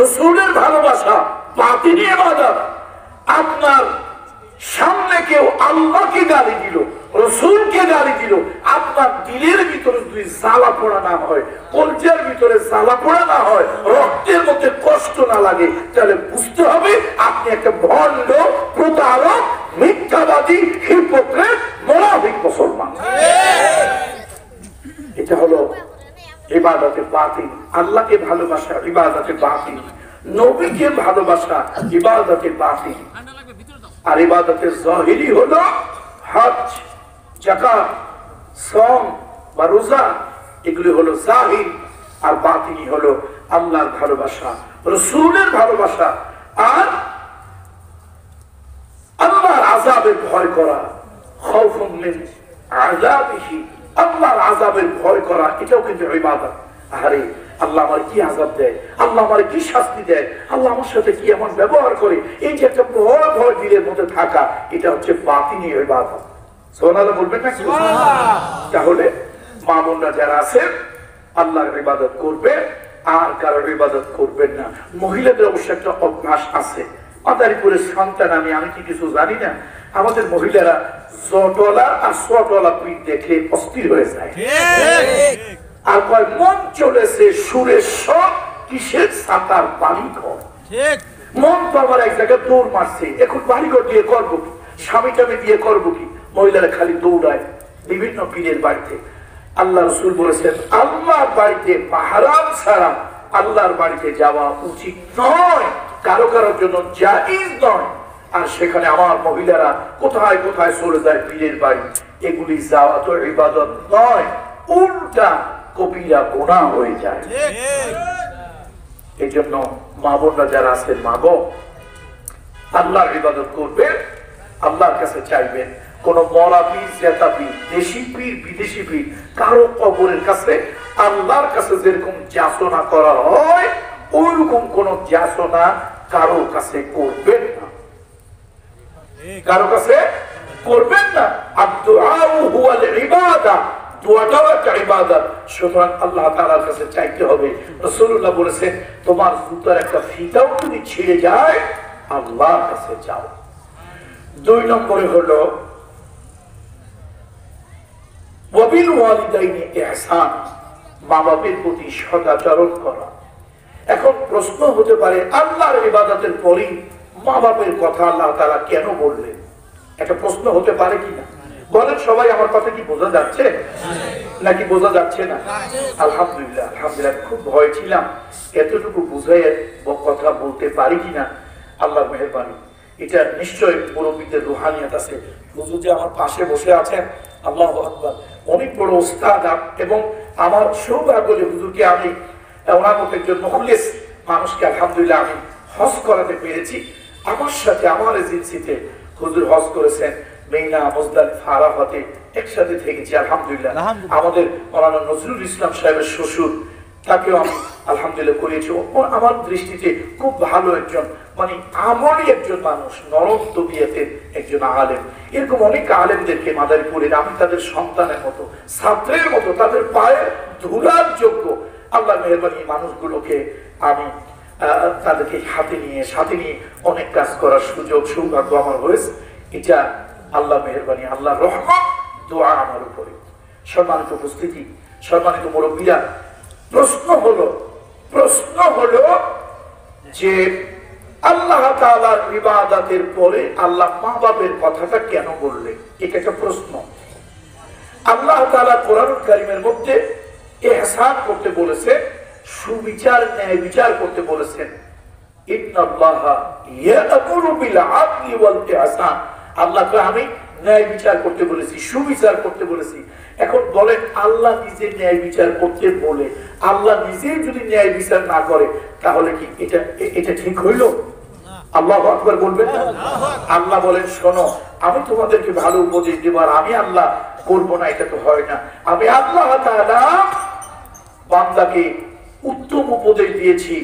রাসূলের ভালোবাসা বাতিনি ইবাদত। আপনার সামনে কেউ আল্লাহকে গালি দিল, রাসূলকে গালি দিল, আপনার দিলের ভিতরে যদি জ্বালা পোড়া না হয়, কলজার ভিতরে জ্বালা পোড়া না হয়, রক্তের মধ্যে কষ্ট না লাগে, তাহলে বুঝতে হবে আপনি একটা ভণ্ড, প্রতারক, মিথ্যাবাদী, হিপোক্রেট, মুনাফিক মুসলমান। এটা হলো ইবাদতে বাতিন। আল্লাহকে ভালোবাসা ইবাদতে বাতিন, নবীকে ভালোবাসা ইবাদতে বাতিন। আর ইবাদতের জাহিরি হলো হজ, যাকাত, সাওম বা রোজা, এগুলি হলো জাহির। আর বাতিনি হলো আল্লাহর ভালোবাসা, রাসূলের ভালোবাসা, আর আল্লাহর আযাবের ভয় করা, খাউফুন মিন আযাবিহি, আল্লাহর আযাবের ভয় করা, এটাও কিন্তু ইবাদত। আরে আল্লাহ আমার কি আযাব দেয়, আল্লাহ আমার কি শাস্তি দেয়, আল্লাহ আমার সাথে কি এমন ব্যবহার করে, এই যে একটা ভয় ভয় দিলের মধ্যে থাকা, এটা হচ্ছে বাতিনি ইবাদত। সুবহানাল্লাহ বলবেন না? তাহলে মা বোনরা যারা আছে আল্লাহর ইবাদত করবে, আর কারোর ইবাদত করবেন না। মহিলাদের অবশ্য একটা অভ্যাস আছে, মাদারীপুরের সন্তান আমি কি কিছু জানি না, আমাদের মহিলারা জটলা আর সটলা পিঠ দেখে অস্থির হয়ে যায়, আর কয় মন চলেছে সুরের সব কিসের সাতার বাড়িঘর। মন তো আমার এক জায়গায় দৌড় মারছে, এখন বাড়িঘর দিয়ে করবো কি, স্বামী টামী দিয়ে করবো কি? মহিলারা খালি দৌড়ায় বিভিন্ন পীরের বাড়িতে। আল্লাহ রাসূল বলেছেন আল্লাহর বাড়িতে মাহরাম ছাড়া আল্লাহর বাড়িতে যাওয়া উচিত নয়, কারো কারোর জন্য জায়েজ নয়। আর সেখানে আমার মহিলারা কোথায় কোথায় চলে যায় পীরের বাড়ি, এগুলি যাওয়া তো ইবাদত নয়, উল্টা কবিরা গুনাহ হয়ে যায়। এই জন্য মা বোনরা যারা আছেন, মা গো, আল্লাহর ইবাদত করবেন, আল্লাহর কাছে চাইবেন। কোন মরা পীর, জেতা পীর, দেশি পীর, বিদেশি পীর, কারো কবরের কাছে আল্লাহর কাছে যেরকম যাচনা করা হয়, ওইরকম কোন যাচনা কারো কাছে করবেন না, কারো কাছে করবেন না। আদ-দুআউ হুয়াল ইবাদাহ, দোয়াটাও একটা ইবাদত। সুতরাং আল্লাহ তাআলার কাছে চাইতে হবে। রাসূলুল্লাহ বলেছেন তোমার জুতার একটা ফিতাও যদি ছিঁড়ে যায়, আল্লাহর কাছে যাও। 2 নম্বরে হলো ওয়াবিল ওয়ালিদাইনি ইহসান, মা বাবার প্রতি সদাচরণ করা। এখন প্রশ্ন হতে পারে আল্লাহর ইবাদতের পরেই মা বাবার কথা আল্লাহ তাআলা কেন বললেন? একটা প্রশ্ন হতে পারে কিনা বলেন সবাই? আমার কথা কি বোঝা যাচ্ছে নাকি বোঝা যাচ্ছে না? আলহামদুলিল্লাহ, আলহামদুলিল্লাহ। খুব ভয় ছিলাম এতটুকু বুঝাই কথা বলতে পারি কিনা। আল্লাহর মেহেরবানি, এটা নিশ্চয় মুরব্বীদের রুহানিয়াত আছে। হুজুর যে আমার পাশে বসে আছেন, আল্লাহু আকবার, অনেক বড় ওস্তাদ। এবং আমার সৌভাগ্য যে হুজুরকে আমি ওনার মতো একজন মুখলিস মানুষকে আলহামদুলিল্লাহ আমি হজ করাতে পেরেছি। আমার সাথে আমার এজেন্সিতে হুজুর হজ করেছেন, মেইনা, মুজদালিফা, আরাফাতে একসাথে থেকেছি আলহামদুলিল্লাহ। আমাদের মাওলানা নজরুল ইসলাম সাহেবের শ্বশুর, তাকেও আমি আলহামদুলিল্লাহ করিয়েছি। আমার দৃষ্টিতে খুব ভালো একজন, মানে আমলি একজন মানুষ, নরম তবিয়তের একজন আলেম। এরকম অনেক আলেমদেরকে মাদারীপুরের আমি তাদের সন্তানের মতো, ছাত্রের মতো, তাদের পায়ে ধুলার যোগ্য আল্লাহ মেহেরবানি মানুষগুলোকে আমি তাদেরকে সাথে নিয়ে অনেক কাজ করার সুযোগ সৌভাগ্য আমার হয়েছে। এটা আল্লাহ মেহেরবানি, আল্লাহ রহমত, দোয়া আমার উপরে। সম্মানিত উপস্থিতি, সম্মানিত মুরব্বীরা, প্রশ্ন হলো যে আল্লাহ তাআলার ইবাদতের পরে আল্লাহ মা বাবার কথাটা কেন বললেন? এটা একটা প্রশ্ন। আল্লাহ তাআলা কোরআনুল কারীমের মধ্যে ইহসান করতে বলেছে, সুবিচার, ন্যায় বিচার করতে বলেছেন। ইন্নাল্লাহা ইয়া'মুরু বিল আদলি ওয়াল ইহসান, আল্লাহকে আমি ন্যায় বিচার করতে বলেছি, সুবিচার করতে বলেছি। এখন বলেন আল্লাহ নিজে ন্যায় বিচার করতে বলে আল্লাহ নিজেই যদি ন্যায় বিচার না করে, তাহলে কি এটা ঠিক হইল? আল্লাহু আকবার বলবেন না? আল্লাহ বলেন শোনো, আমি তোমাদেরকে ভালো উপদেশ দেব, আর আমি আল্লাহ করবো না, এটা তো হয় না। আমি আল্লাহ তাআলা বান্দাকে উত্তম উপদেশ দিয়েছি,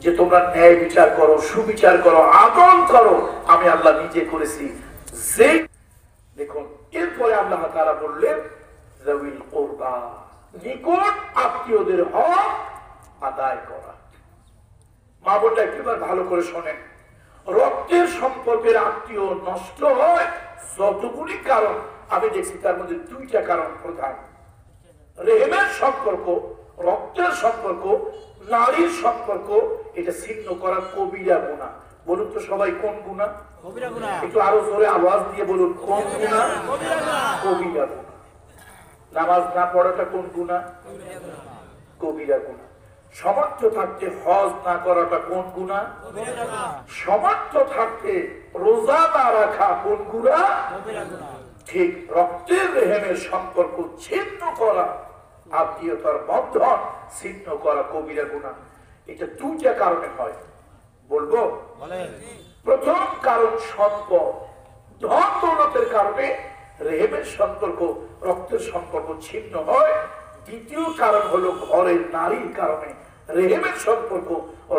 যে তোমরা ন্যায় বিচার করো, সুবিচার করো, আদল করো, আমি আল্লাহ নিজে করেছি। যে দেখুন এরপরে আল্লাহ তাআলা বললেন যাবিল কুরবা, নিকট আত্মীয়দের হক আদায় করা। মা বোনটা একবার ভালো করে শোনেন, রক্তের সম্পর্কের আত্মীয় নষ্ট হয় যতগুলি কারণ আমি দেখছি, তার মধ্যে দুইটা কারণ প্রধান। রেহেমের সম্পর্ক, রক্তের সম্পর্ক, নারীর সম্পর্ক, এটা ছিন্ন করা কবিরা গুনাহ। বলুন তো সবাই কোন গুনাহ? কবিরা গুনাহ। একটু আরো জোরে আওয়াজ দিয়ে বলুন কোন গুনাহ? কবিরা গুনাহ। নামাজ না পড়াটা কোন গুনাহ? কবিরা গুনাহ। সমর্থ থাকতে হজ না করাটা কোন গুনাহ? কবিরা গুনাহ। সমর্থ থাকতে রোজা না রাখা কোন গুনাহ? কবিরা গুনাহ। ঠিক রক্তের রেহেমের সম্পর্ক ছিন্ন করা, আত্মীয়তার বন্ধন ছিন্ন করা কবিরা গুনাহ। এটা দুইটা কারণে হয়, বলবো। প্রথম কারণ সম্পদ, ধন দৌলতের কারণে রেহেমের সম্পর্ক, রক্তের সম্পর্ক ছিন্ন হয়। দ্বিতীয় কারণ হলো ঘরের নারীর কারণে রেহেমের সম্পর্ক,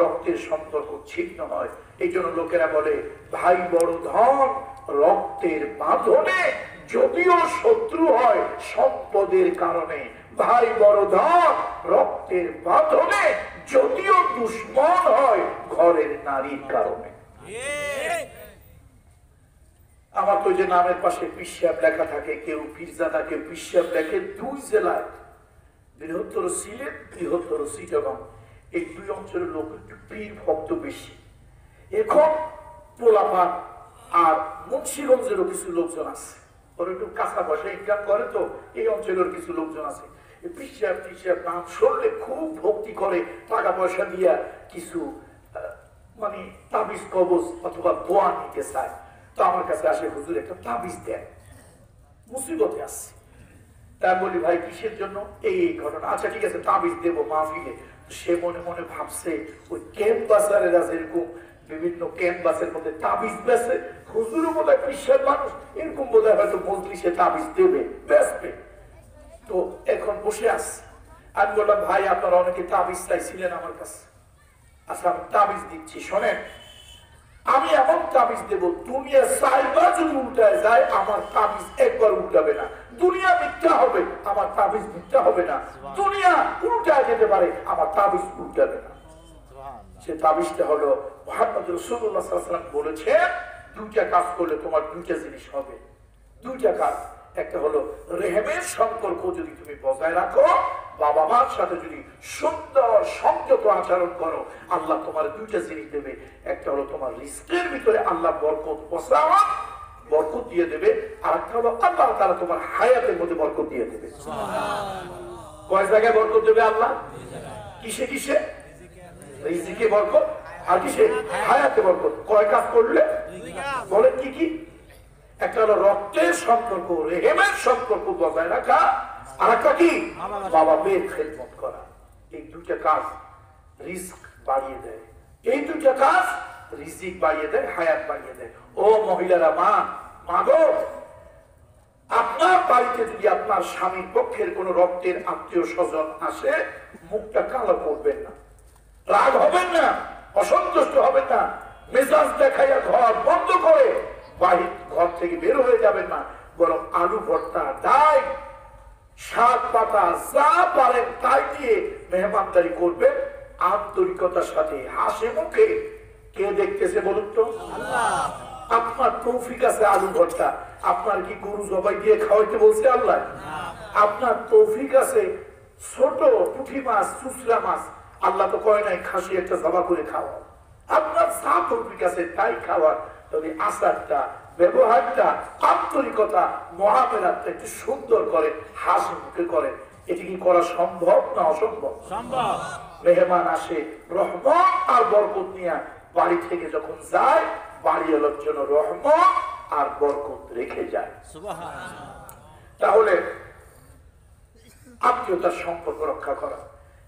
রক্তের সম্পর্ক ছিন্ন হয়। এই জন্য লোকেরা বলে ভাই বড় ধন রক্তের বাঁধনে, যদিও শত্রু হয় সম্পদের কারণে। ভাই বড় ধন রক্তের বাঁধনে, যদিও দুশ্মন হয় ঘরের নারীর কারণে। আমার তো যে নামের পাশে পিসাব লেখা থাকে, কেউ পীরজাদা কেউ পিসাব লেখে, দুই জেলায়, বৃহত্তর সিলেট, বৃহত্তর চিটাগং, এই দুই অঞ্চলের লোক একটু পীর ভক্ত বেশি। এখন পোলাপান আর মুন্সিগঞ্জেরও কিছু লোকজন আছে, ওরা একটু কাঁচা পয়সা ইনকাম করে, তো এই অঞ্চলের কিছু লোকজন আছে পিসাব টিসাব নাম শুনলে খুব ভক্তি করে, টাকা পয়সা দিয়া কিছু মানে তাবিজ কবজ অথবা দোয়া নিতে চায়। তো আমার কাছে আসে, হুজুর একটা তাবিজ দেন, মুসিবতে আসছে। তা বলি ভাই কিসের জন্য? এই ঘটনা। আচ্ছা ঠিক আছে তাবিজ দেবো মাহফিলে। সে মনে মনে ভাবছে ওই ক্যাম্পাসারেরা যেরকম বিভিন্ন ক্যাম্পাসের মধ্যে তাবিজ বেছে, হুজুরও বোধ হয় খ্রিস্টান মানুষ, এরকম বোধ হয় হয়তো মজলিসে তাবিজ দেবে, বেসবে। তো এখন বসে আসছে। আমি বললাম ভাই আপনারা অনেকে তাবিজ চাইছিলেন আমার কাছে, আচ্ছা আমি তাবিজ দিচ্ছি, শোনেন। আমি এমন তাবিজ দেব, দুনিয়া চাইবার যদি উল্টায় যায় আমার তাবিজ একবার উল্টাবে না। দুনিয়া মিথ্যা হবে, আমার তাবিজ মিথ্যা হবে না। দুনিয়া উল্টায় যেতে পারে, আমার তাবিজ উল্টাবে না। সে তাবিজটা হলো মুহাম্মদ রাসূলুল্লাহ সাল্লাল্লাহু আলাইহি ওয়াসাল্লাম বলেছেন দুইটা কাজ করলে তোমার দুইটা জিনিস হবে। দুইটা কাজ, একটা হলো রেহেমের সম্পর্ক যদি তুমি বজায় রাখো, বাবা মার সাথে যদি সুন্দর সংযত আচরণ করো, আল্লাহ তোমার দুইটা জিনিস দেবে। একটা হলো তোমার রিস্কের ভিতরে আল্লাহ বরকত পৌঁছাওয়া, বরকত দিয়ে দেবে। আর একটা হলো আল্লাহ তাআলা তোমার হায়াতের মধ্যে বরকত দিয়ে দেবে। কয় জায়গায় বরকত দেবে আল্লাহ? কিসে কিসে? রিজিকে বরকত, আর কিসে? হায়াতে বরকত। কয় কাজ করলে বলেন কি কি? একটা হলো রক্তের সম্পর্ক, রেহেমের সম্পর্ক বজায় রাখা, আর একটা কি? বাবা মেয়ের খেদমত করা। এই দুইটা কাজ রিস্ক বাড়িয়ে দেয়, এই দুইটা কাজ রিজিক বাড়িয়ে দেয়, হায়াত বাড়িয়ে দেয়। ও মহিলারা, মা গো, আপনার বাড়িতে যদি আপনার স্বামীর পক্ষের কোন রক্তের আত্মীয় স্বজন আসে, মুখটা কালো করবেন না, রাগ হবেন না, অসন্তুষ্ট হবেন না, মেজাজ দেখাইয়া ঘর বন্ধ করে বাড়ির ঘর থেকে বের হয়ে যাবেন না। বরং আলু ভর্তা, ডাল, শাক পাতা যা পারেন তাই দিয়ে মেহমানদারি করবেন আন্তরিকতার সাথে, হাসি মুখে। কে দেখতেছে বলুন তো? আল্লাহ। আপনার তৌফিক আছে আলু ভর্তা, আপনার কি গরু জবাই দিয়ে খাওয়াইতে বলছে আল্লাহ? আপনার তৌফিক আছে ছোট পুঁটি মাছ, চুচরা মাছ, আল্লাহ তো কয় নাই খাসি একটা জবা করে খাওয়া। আপনার যা তৌফিক আছে তাই খাওয়ার, তবে আচারটা, ব্যবহারটা, আন্তরিকতা, মহামেলাটা একটু সুন্দর করেন, হাসি মুখে করেন। এটি কি করা সম্ভব না অসম্ভব? সম্ভব। মেহমান আসে রহমত আর বরকত নিয়ে, বাড়ি থেকে যখন যায় বাড়িওয়ালার জন্য রহমত আর বরকত রেখে যায়। তাহলে আত্মীয়তার সম্পর্ক রক্ষা করা।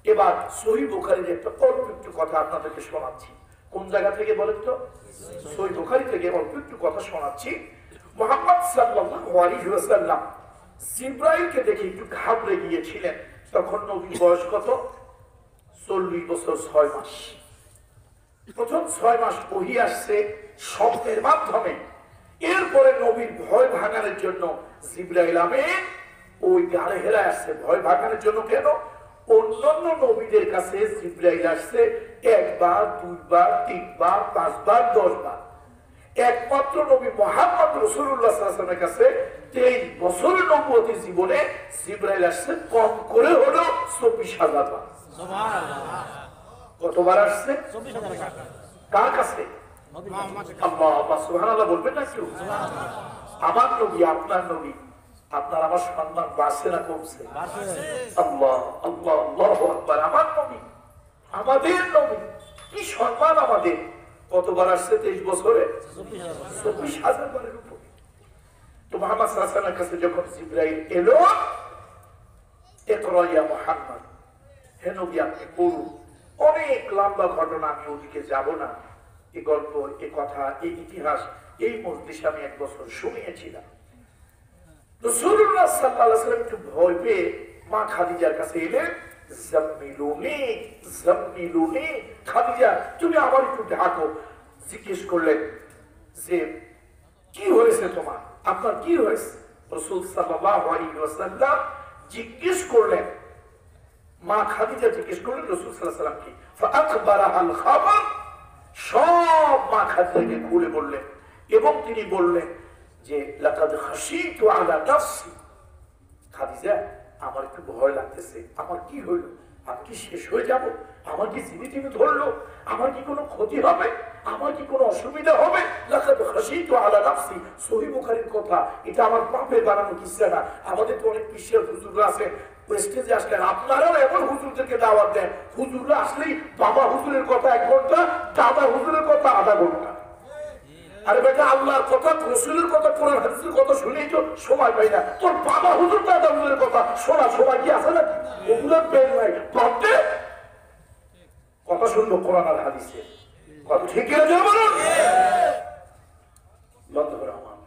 এবার সহিহ বুখারীর একটা অল্প একটু কথা আপনাদেরকে শোনাচ্ছি। কোন জায়গা থেকে বলেন তো? সহিহ বুখারী থেকে অল্প একটু কথা শোনাচ্ছি। মুহাম্মদ সাল্লাল্লাহু আলাইহি ওয়াসাল্লাম জিবরাইলকে দেখে একটু ঘাবড়ে গিয়েছিলেন। তখন নবীর বয়স কত? 40 বছর 6 মাস। প্রথম 6 মাস ওহী আসছে স্বপ্নের মাধ্যমে। এরপরে নবীর ভয় ভাঙানোর জন্য জিবরাইল আমিন ওই গাড়ে হেরা আসছে। ভয় ভাঙানোর জন্য কেন? অন্যান্য নবীদের কাছে জিবরাইল আসছে 1 বার, 2 বার, 3 বার, 5 বার, 10 বার। একমাত্র নবী মুহাম্মদ রাসূলুল্লাহ সাল্লাল্লাহু আলাইহি ওয়াসাল্লামের কাছে 23 বছরের নবুয়তের জীবনে জিবরাইল আসছে কম করে হলো 24,000 বার। সুবহানাল্লাহ। কতবার আসছে? 24,000 বার। কার কাছে? আল্লাহ সুবহানাল্লাহ বলবেন না কেউ? আমার নবী, আপনার নবী, আপনার আমার সম্মান বাড়ছে না কমছে? আল্লাহ আল্লাহ আল্লাহু আকবার। আমার নবী, আমাদের নবী, কি সম্মান আমাদের! কতবার আসছে 23 বছরে? 24,000 বারের উপর। তো মুহাম্মদ সাল্লাল্লাহু আলাইহি ওয়াসাল্লামের কাছে যখন জিবরাইল এলো, ইকরা ইয়া মুহাম্মদ, হে নবী আপনি পড়ুন। অনেক লম্বা ঘটনা, আমি ওদিকে যাব না। এই গল্প, এই কথা, এই ইতিহাস, এই মজলিসে আমি 1 বছর শুনিয়েছিলাম। রাসূলুল্লাহ সাল্লাল্লাহু আলাইহি ওয়াসাল্লাম একটু ভয় পেয়ে মা খাদিজার কাছে এলেন। জাম্মিলুনি জাম্মিলুনি, খাদিজা তুমি আবার একটু ঢাকো। জিজ্ঞেস করলেন যে কি হয়েছে তোমার, আপনার কি হয়েছে? রাসূল সাল্লাল্লাহু আলাইহি ওয়াসাল্লাম জিজ্ঞেস করলেন, মা খাদিজা জিজ্ঞেস করলেন রাসূল সাল্লাল্লাহু আলাইহি ওয়াসাল্লামকে। ফাআখবারাহাল খাবার, সব মা খাদিজাকে খুলে বললেন এবং তিনি বললেন যে লাকাদ খাশিতু আলা নাফসি, খাদিজা আমার একটু ভয় লাগতেছে। আমার কি হইল? আমি কি শেষ হয়ে যাব? আমার কি জিনিস ধরলো? আমার কি কোনো ক্ষতি হবে? আমার কি কোনো অসুবিধা হবে? লাকাদ খাশিতু আলা নাফসি, সহিহ বুখারীর কথা। এটা আমার বাপের বানানো কিসসা না। আমাদের তো অনেক পিসের হুজুররা আছে, স্টেজে আসলেন, আপনারাও এমন হুজুরদেরকে দাওয়াত দেন, হুজুররা আসলেই বাবা হুজুরের কথা 1 ঘন্টা, দাদা হুজুরের কথা আধা ঘন্টা। আরে বেটা, আল্লাহর কথা, রাসূলের কথা, কোরআন হাদিসের কথা শুনেই তো সময় পাই না। তোর বাবা হুজুর, দাদা হুজুরের কথা শোনা সময় কি আছে না? ওগুলোর পেন নাই। ভাবতে কথা শুনবো কোরআন আর হাদিসের কথা, ঠিক আছে বলুন? বন্ধুরা আমার,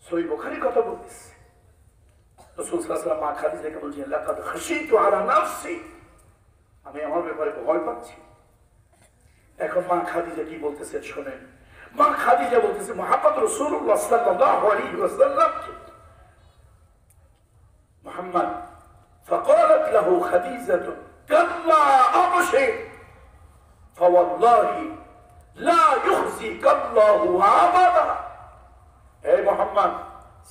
সহিহ বুখারীর কথা বলতেছে। রাসূল সাল্লাল্লাহু আলাইহি ওয়াসাল্লাম মা খাদিজাকে বলছেন লাকাদ খাশিতু আলা নাফসি, আমি আমার ব্যাপারে ভয় পাচ্ছি। এখন মা খাদিজা কি বলতেছেন শুনেন। মা খাদিজা বলতেছে মুহাম্মদ রাসূলুল্লাহ সাল্লাল্লাহু আলাইহি ওয়াসাল্লাম মুহাম্মদ فقالت له خديجة كلا أبشر فوالله لا يخزيك الله أبدا। হে মুহাম্মদ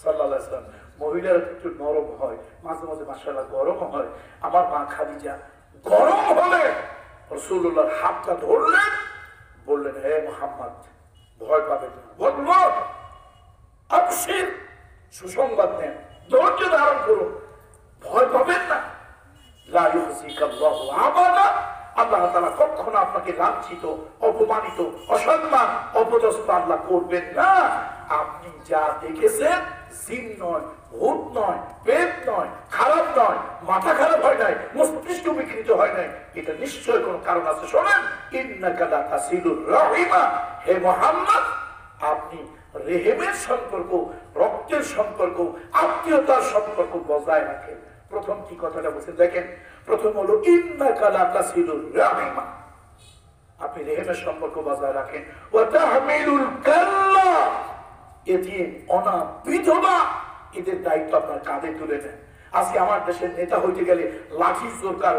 সাল্লাল্লাহু আলাইহি ওয়াসাল্লাম, মহিলারা একটু নরম হয়, মাঝে মাঝে মাশাআল্লাহ গরম হয়। আমার মা খাদিজা গরম হলে রাসূলুল্লাহর হাতটা ধরলেন, বললেন হে মুহাম্মদ ভয় পাবেন না, বললো আবশির, সুসংবাদ নেন, ধৈর্য ধারণ করুন, ভয় পাবেন না। লা ইউযিকাল্লাহু আবাদা, আল্লাহ তাআলা কখনো আপনাকে লাঞ্ছিত, অপমানিত, অসম্মান, অপদস্থ আল্লাহ করবেন না। আপনি যা দেখেছেন জিন নয়, ভূত নয়, পেট নয়, খারাপ নয়, মাথা খারাপ হয় নাই, মস্তিষ্ক বিকৃত হয় নাই, এটা নিশ্চয় কোন কারণ আছে। শোনেন, ইন্নাকা লা তাসিলুর রাহিমা, হে মুহাম্মদ আপনি রেহেমের সম্পর্ক, রক্তের সম্পর্ক, আত্মীয়তার সম্পর্ক বজায় রাখেন। প্রথম কি কথাটা বলছেন দেখেন, প্রথম হলো ইন্নাকা লা তাসিলুর রাহিমা, আপনি রেহেমের সম্পর্ক বজায় রাখেন। ওয়া তাহমিলুল কাল্লা, এতিম, অনাথ, বিধবা, এদের দায়িত্ব আপনার কাঁধে তুলে নেন। আজকে আমার দেশের নেতা হইতে গেলে লাঠি জোরকার,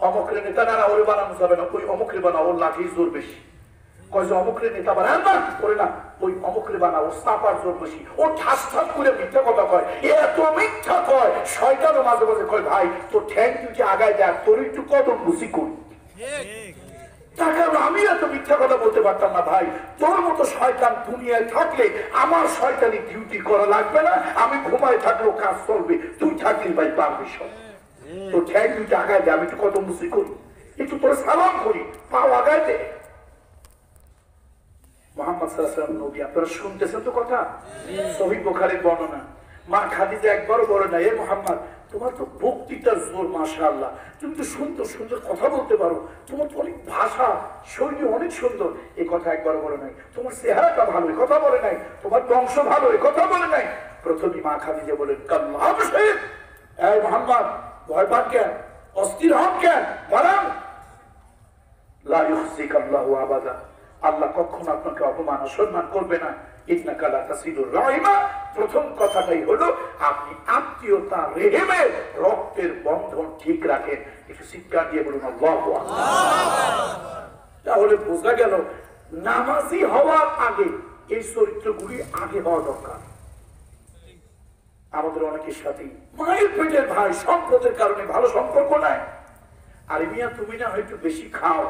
অমুকের নেতা না, ওরে বানানো যাবে না, ওই অমুকের বানা, ওর লাঠি জোর বেশি। কয় যে অমুকের নেতা বানান না, করে না, ওই অমুকের বানা, ওর চাপার জোর বেশি। ও ঠাস ঠাস করে মিথ্যা কথা কয়, এত মিথ্যা কয়, শয়তানও মাঝে মাঝে কয় ভাই তোর ঠ্যাং তুই আগায় দেখ, তোর একটু কদম বুঝি করি। আমি এত মিথ্যা কথা বলতে পারতাম না ভাই। তোর মতো শয়তান দুনিয়ায় থাকলে আমার শয়তানি ডিউটি করা লাগবে না, আমি ঘুমায় থাকলেও কাজ চলবে, তুই থাকলি ভাই পারবি সব। তোর ঠ্যাং তুই আগায় দে, আমি একটু কদম বুঝি করি, একটু তোর সালাম করি, পাও আগায় দে। মুহাম্মদ সাল্লাল্লাহু আলাইহি ওয়াসাল্লাম নবী, আপনারা শুনতেছেন তো কথা, সহিহ বুখারীর বর্ণনা। মা খাদিজা একবারও বলে না, এ মুহাম্মদ তোমার তো বক্তৃতার জোর, মাশাআল্লাহ, তুমি তো সুন্দর সুন্দর কথা বলতে পারো, তোমার তো অনেক ভাষা শৈলী অনেক সুন্দর, এই কথা একবারও বলে নাই। তোমার চেহারাটা ভালো, এই কথা বলে নাই। তোমার বংশ ভালো, এই কথা বলে নাই। প্রথমে মা খাদিজা বলেন কাল্লা আবশির, এই মুহাম্মদ ভয় পান কেন, অস্থির হন কেন, বলেন লা ইউযিকাল্লাহু আবাদা, আল্লাহ কখনো আপনাকে অপমান অসম্মান করবে না। ইন্নাকা লা তাসিলুর রাহিমা, প্রথম কথাটাই হলো আপনি আত্মীয়তা রেহেমের রক্তের বন্ধন ঠিক রাখেন। একটু চিৎকার দিয়ে বলুন আল্লাহু আকবার। তাহলে বোঝা গেল নামাজি হওয়ার আগে এই চরিত্রগুলি আগে হওয়া দরকার। আমাদের অনেকের সাথে মায়ের পেটের ভাই সম্পদের কারণে ভালো সম্পর্ক নাই। আরে মিয়া তুমি না হয়তো বেশি খাও,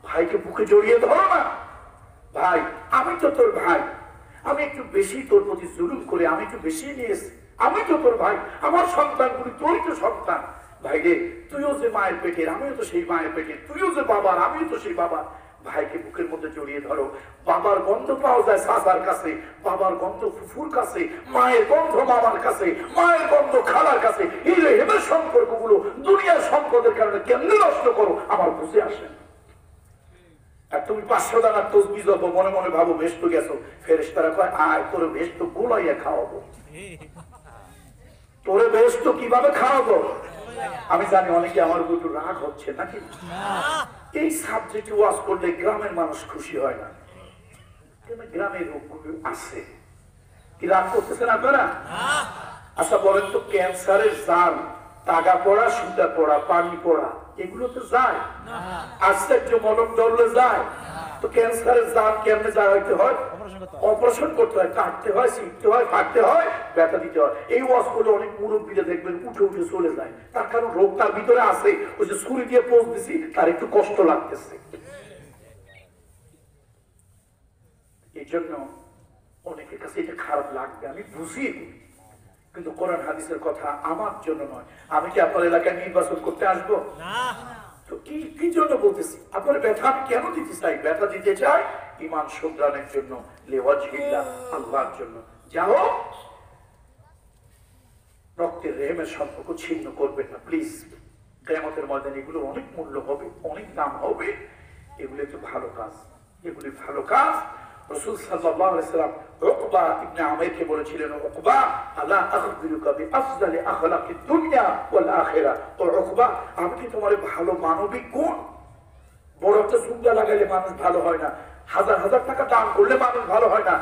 ভাইকে বুকে জড়িয়ে ধরো না। ভাই আমি তো তোর ভাই, আমি একটু বেশি তোর প্রতি জুলুম করে আমি একটু বেশি নিয়েছি, আমি তো তোর ভাই, আমার সন্তানগুলি তোরই তো সন্তান। ভাই রে তুইও যে মায়ের পেটের, আমিও তো সেই মায়ের পেটের, তুইও যে বাবার, আমিও তো সেই বাবার। ভাইকে বুকের মধ্যে জড়িয়ে ধরো। বাবার গন্ধ পাওয়া যায় চাচার কাছে, বাবার গন্ধ ফুফুর কাছে, মায়ের গন্ধ মামার কাছে, মায়ের গন্ধ খালার কাছে। এই রেহেমের সম্পর্কগুলো দুনিয়ার সম্পদের কারণে কেমনি নষ্ট করো আমার বুঝে আসে না। আর তুমি 500 টাকার তসবিহ যত মনে মনে ভাবো ভেস্ত গেছো, ফেরেশতারা কয় আয় তোরে ভেস্ত গোলাইয়া খাওয়াবো। তোরে ভেস্ত কিভাবে খাওয়াবো? আমি জানি অনেকে আমার উপর একটু রাগ হচ্ছে নাকি। এই সাবজেক্টে ওয়াজ করলে গ্রামের মানুষ খুশি হয় না, গ্রামের রোগগুলো আছে। কি রাগ করতেছেন আপনারা? আচ্ছা বলেন তো, ক্যান্সারের জাল, তাগা পড়া, সুতা পড়া, পানি পড়া, এগুলো তো যায়। আশ্চর্য মলম দৌড়লে যায়। তো ক্যান্সারের জাল কেমনে যায় হইতে হয়? অপারেশন করতে হয়, কাটতে হয়, শিখতে হয়, ফাটতে হয়, ব্যথা দিতে হয়। এই ওয়াজ করলে অনেক মুরব্বীরা দেখবেন উঠে উঠে চলে যায়। তার কারণ রোগ তার ভিতরে আছে, ওই যে ছুরি দিয়ে পোষ দিছি তার একটু কষ্ট লাগতেছে। এই জন্য অনেকের কাছে এটা খারাপ লাগবে, আমি বুঝি, কিন্তু কোরআন হাদিসের কথা আমার জন্য নয়। আমি কি আপনার এলাকায় নির্বাচন করতে আসবো? তো কি জন্য বলতেছি? আপনার ব্যথা আমি কেন দিতে চাই? ব্যথা দিতে চাই ঈমান শুধরানোর জন্য, লিওয়াজহিল্লাহ, আল্লাহর জন্য। যাও, রক্তের রেহেমের সম্পর্ক ছিন্ন করবেন না প্লিজ। কিয়ামতের ময়দানে এগুলো অনেক মূল্য হবে, অনেক দাম হবে। এগুলো একটু ভালো কাজ, এগুলি ভালো কাজ। রাসূল সাল্লাল্লাহু আলাইহি ওয়াসাল্লাম উকবা ইবনে আমিরকে বলেছিলেন, উকবা আলা আখবিরুকা বিআফদালি আখলাকিদ দুনিয়া ওয়াল আখিরা। ও উকবা, আমি কি তোমার ভালো মানবিক গুণ? বড় একটা সুন্দর লাগাইলে মানুষ ভালো হয় না, হাজার হাজার টাকা দান করলে মানুষ ভালো হয় না,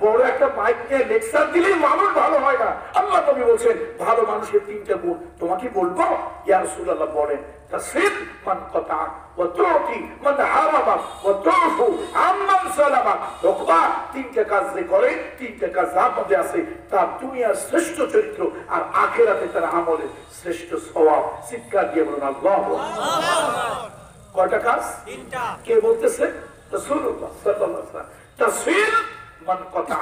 বড় একটা মাইক নিয়ে লেকচার দিলেই মানুষ ভালো হয় না। আল্লাহ নবী বলছেন ভালো মানুষের 3টা গুণ তোমাকে বলবো। ইয়া রাসূলুল্লাহ বলেন, তাসিল মান কাতা ওয়া তুতি মান হারামা ওয়া তুফু আম্মান সালামা। উকবা 3টা কাজ যে করে, 3টা কাজ যার মধ্যে আছে তার দুনিয়ার শ্রেষ্ঠ চরিত্র আর আখিরাতে তার আমলের শ্রেষ্ঠ সওয়াব। চিৎকার দিয়ে বলুন আল্লাহু আকবার। কয়টা কাজ? 3টা। কে বলতেছে? রাসূলুল্লাহ সাল্লাল্লাহু আলাইহি ওয়াসাল্লাম। তাসফির মান কাতা,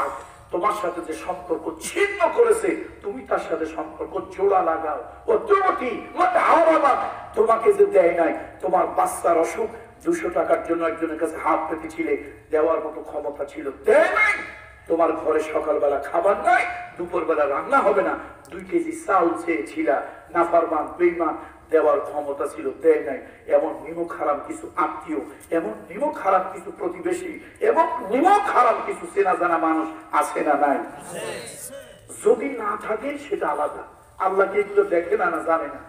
তোমার সাথে যে সম্পর্ক ছিন্ন করেছে তুমি তার সাথে সম্পর্ক জোড়া লাগাও। ও তুতি মান হারামা, তোমাকে যে দেয় নাই, তোমার বাচ্চার অসুখ 200 টাকার জন্য একজনের কাছে হাত পেতেছিলে, দেওয়ার মতো ক্ষমতা ছিল, দেয় নাই। তোমার ঘরে সকালবেলা খাবার নাই, দুপুরবেলা রান্না হবে না, 2 কেজি চাল চেয়েছিলা, নাফরমান বেঈমান, দেওয়ার ক্ষমতা ছিল, দেয় নাই। এমন নিমক হারাম কিছু আত্মীয়, এমন নিমক হারাম কিছু প্রতিবেশী, এবং নিমক হারাম কিছু চেনা জানা মানুষ আছে না নাই? যদি না থাকে সেটা আলাদা। আল্লাহকে এগুলো দেখে না, না জানে না?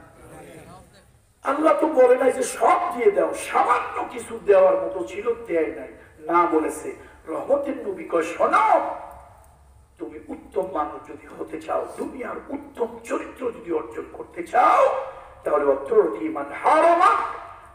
আল্লাহ তো বলে নাই যে সব দিয়ে দাও, সামান্য কিছু দেওয়ার মতো ছিল, দেয় নাই। না বলেছে রহমতের নবী কয়, শোনো, তুমি উত্তম মানুষ যদি হতে চাও, দুনিয়ার উত্তম চরিত্র যদি অর্জন করতে চাও, তাহলে অত্রতি মান হারামা,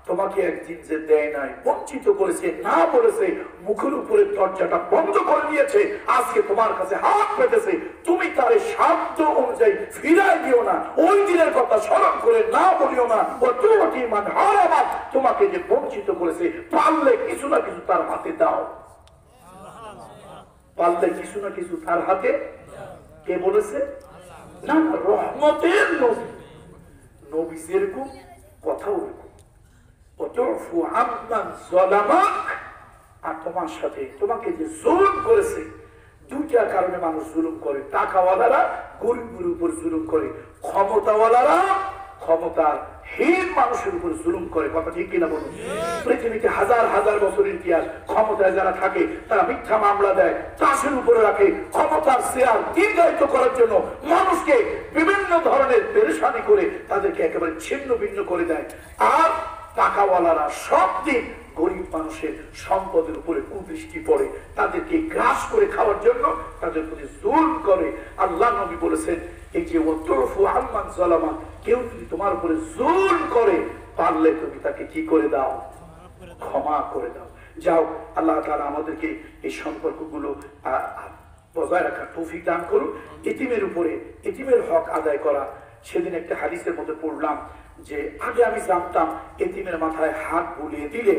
তোমাকে একদিন যে দেয় নাই, বঞ্চিত করেছে, না বলেছে, মুখের উপরে দরজাটা বন্ধ করে দিয়েছে, আজকে তোমার কাছে হাত পেতেছে, তুমি তার সাধ্য অনুযায়ী ফিরাই দিও না, ওই দিনের কথা স্মরণ করে না বলিও না। অত্রতি মান হারামা, তোমাকে যে বঞ্চিত করেছে, পারলে কিছু না কিছু তার হাতে দাও, পারলে কিছু না কিছু তার হাতে। কে বলেছে? না, রহমতের নবী। নবী যেরকম কথা ওরকম। আর তোমার সাথে তোমাকে যে জুলুম করেছে, 2টা কারণে মানুষ জুলুম করে। টাকাওয়ালারা গরিবের উপর জুলুম করে, ক্ষমতাওয়ালারা ক্ষমতার হীন মানুষের উপর জুলুম করে। কথা ঠিক কিনা বলুন? পৃথিবীতে হাজার হাজার বছরের ইতিহাস, ক্ষমতায় যারা থাকে তারা মিথ্যা মামলা দেয়, চাষের উপরে রাখে, ক্ষমতার শেয়ার দীর্ঘায়িত করার জন্য মানুষকে বিভিন্ন ধরনের পেরেশানি করে তাদেরকে একেবারে ছিন্ন ভিন্ন করে দেয়। আর টাকাওয়ালারা সব দিন গরিব মানুষের সম্পদের উপরে কুদৃষ্টি পড়ে, তাদেরকে গ্রাস করে খাওয়ার জন্য তাদের প্রতি জুলম করে। আল্লাহ নবী বলেছেন, এই যে ওয়াতরফু আম্মান যালামা, কেউ যদি তোমার উপরে জুলম করে, পারলে তুমি তাকে কি করে দাও? ক্ষমা করে দাও। যাও, আল্লাহ তাআলা আমাদেরকে এই সম্পর্কগুলো বজায় রাখার তৌফিক দান করুন। এতিমের উপরে এতিমের হক আদায় করা, সেদিন একটা হাদিসের মধ্যে পড়লাম যে আগে আমি জানতাম এতিমের মাথায় হাত বুলিয়ে দিলে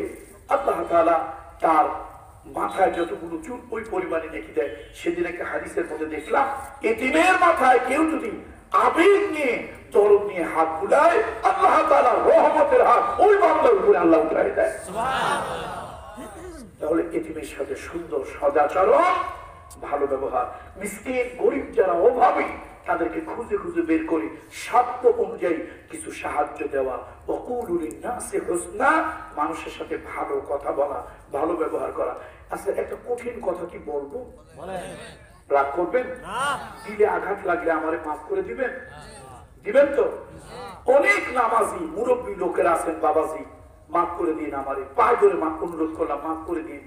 আল্লাহ তাআলা তার মাথায় যতগুলো চুল ওই পরিমাণে নেকি দেয়। সেদিন একটা হাদিসের মধ্যে দেখলাম এতিমের মাথায় কেউ যদি আবেগ নিয়ে দরদ নিয়ে হাত বুলায়, আল্লাহ তাআলা রহমতের হাত ওই বান্দার উপরে আল্লাহ উঠায় দেয়। তাহলে এতিমের সাথে সুন্দর সদাচরণ, ভালো ব্যবহার, মিসকিন গরিব যারা অভাবী তাদেরকে খুঁজে খুঁজে বের করে সাধ্য অনুযায়ী কিছু সাহায্য দেওয়া, ওয়াকুলু লিন-নাসি হুসনা, মানুষের সাথে ভালো কথা বলা, ভালো ব্যবহার করা। আচ্ছা, একটা কঠিন কথা কি বলবো? রাগ করবেন না? দিলে আঘাত লাগলে আমারে মাফ করে দিবেন? দিবেন তো? অনেক নামাজি মুরব্বী লোকেরা আছেন, বাবাজি মাফ করে দিন, আমারে পায়ে ধরে মাফ অনুরোধ করলাম, মাফ করে দিন।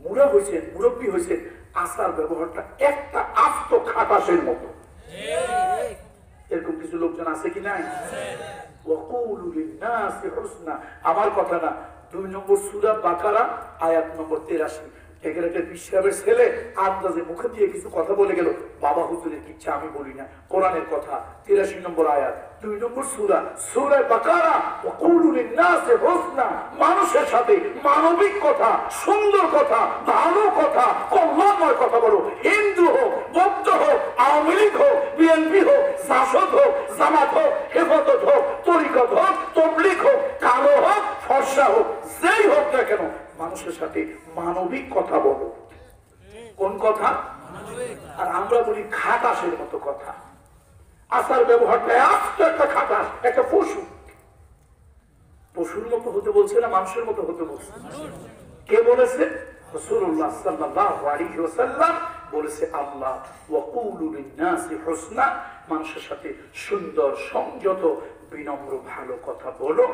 মুরা হয়েছেন, মুরব্বী হয়েছেন, আচার ব্যবহারটা একটা আস্ত খাটাসের মতো। এরকম কিছু লোকজন আছে কি নাই? ওয়াকুলু লিন-নাসি হুসনা, আমার কথা না, 2 নম্বর সূরা বাকারা আয়াত নম্বর 83। এখানে একটা বিশ্রামের ছেলে আন্দাজে মুখে দিয়ে কিছু কথা বলে গেল, বাবা হুজুরের কিচ্ছা আমি বলি না, কোরআনের কথা, 83 নম্বর আয়াত, 2 নম্বর সূরা, সূরা বাকারা। ওয়াকুলু লিন-নাসি হুসনা, মানুষের সাথে মানবিক কথা, সুন্দর কথা, ভালো কথা, কল্যাণময় কথা বলো। হিন্দু হোক, বৌদ্ধ হোক, আওয়ামী লীগ হোক, বিএনপি হোক, জাসদ হোক, জামাত হোক, হেফাজত হোক, তরিকত হোক, তাবলীগ হোক, কালো হোক, ফর্সা হোক, যেই হোক না কেন, মানুষের সাথে মানবিক কথা বলো। কোন কথা? আর আমরা বলি খাটাসের মতো কথা। আচার ব্যবহারটা আস্ত একটা খাটাস, একটা পশু। পশুর মতো হতে বলছে না মানুষের মতো হতে বলছে? কে বলেছে? রাসূলুল্লাহ সাল্লাল্লাহু আলাইহি ওয়াসাল্লাম বলেছে, আল্লাহ ওয়াকুলু লিন-নাসি হুসনা, মানুষের সাথে সুন্দর সংযত বিনম্র ভালো কথা বলো।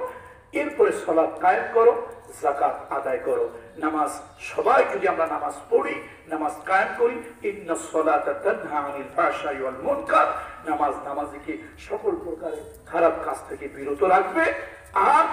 এরপরে সালাত কায়েম করো, যাকাত আদায় করো। নামাজ, সবাই যদি আমরা নামাজ পড়ি, নামাজ কায়েম করি, ইন্নাস সালাতা তানহা আনিল ফাহশাই ওয়াল মুনকার, নামাজ নামাজিকে সকল প্রকারের খারাপ কাজ থেকে বিরত রাখবে। আর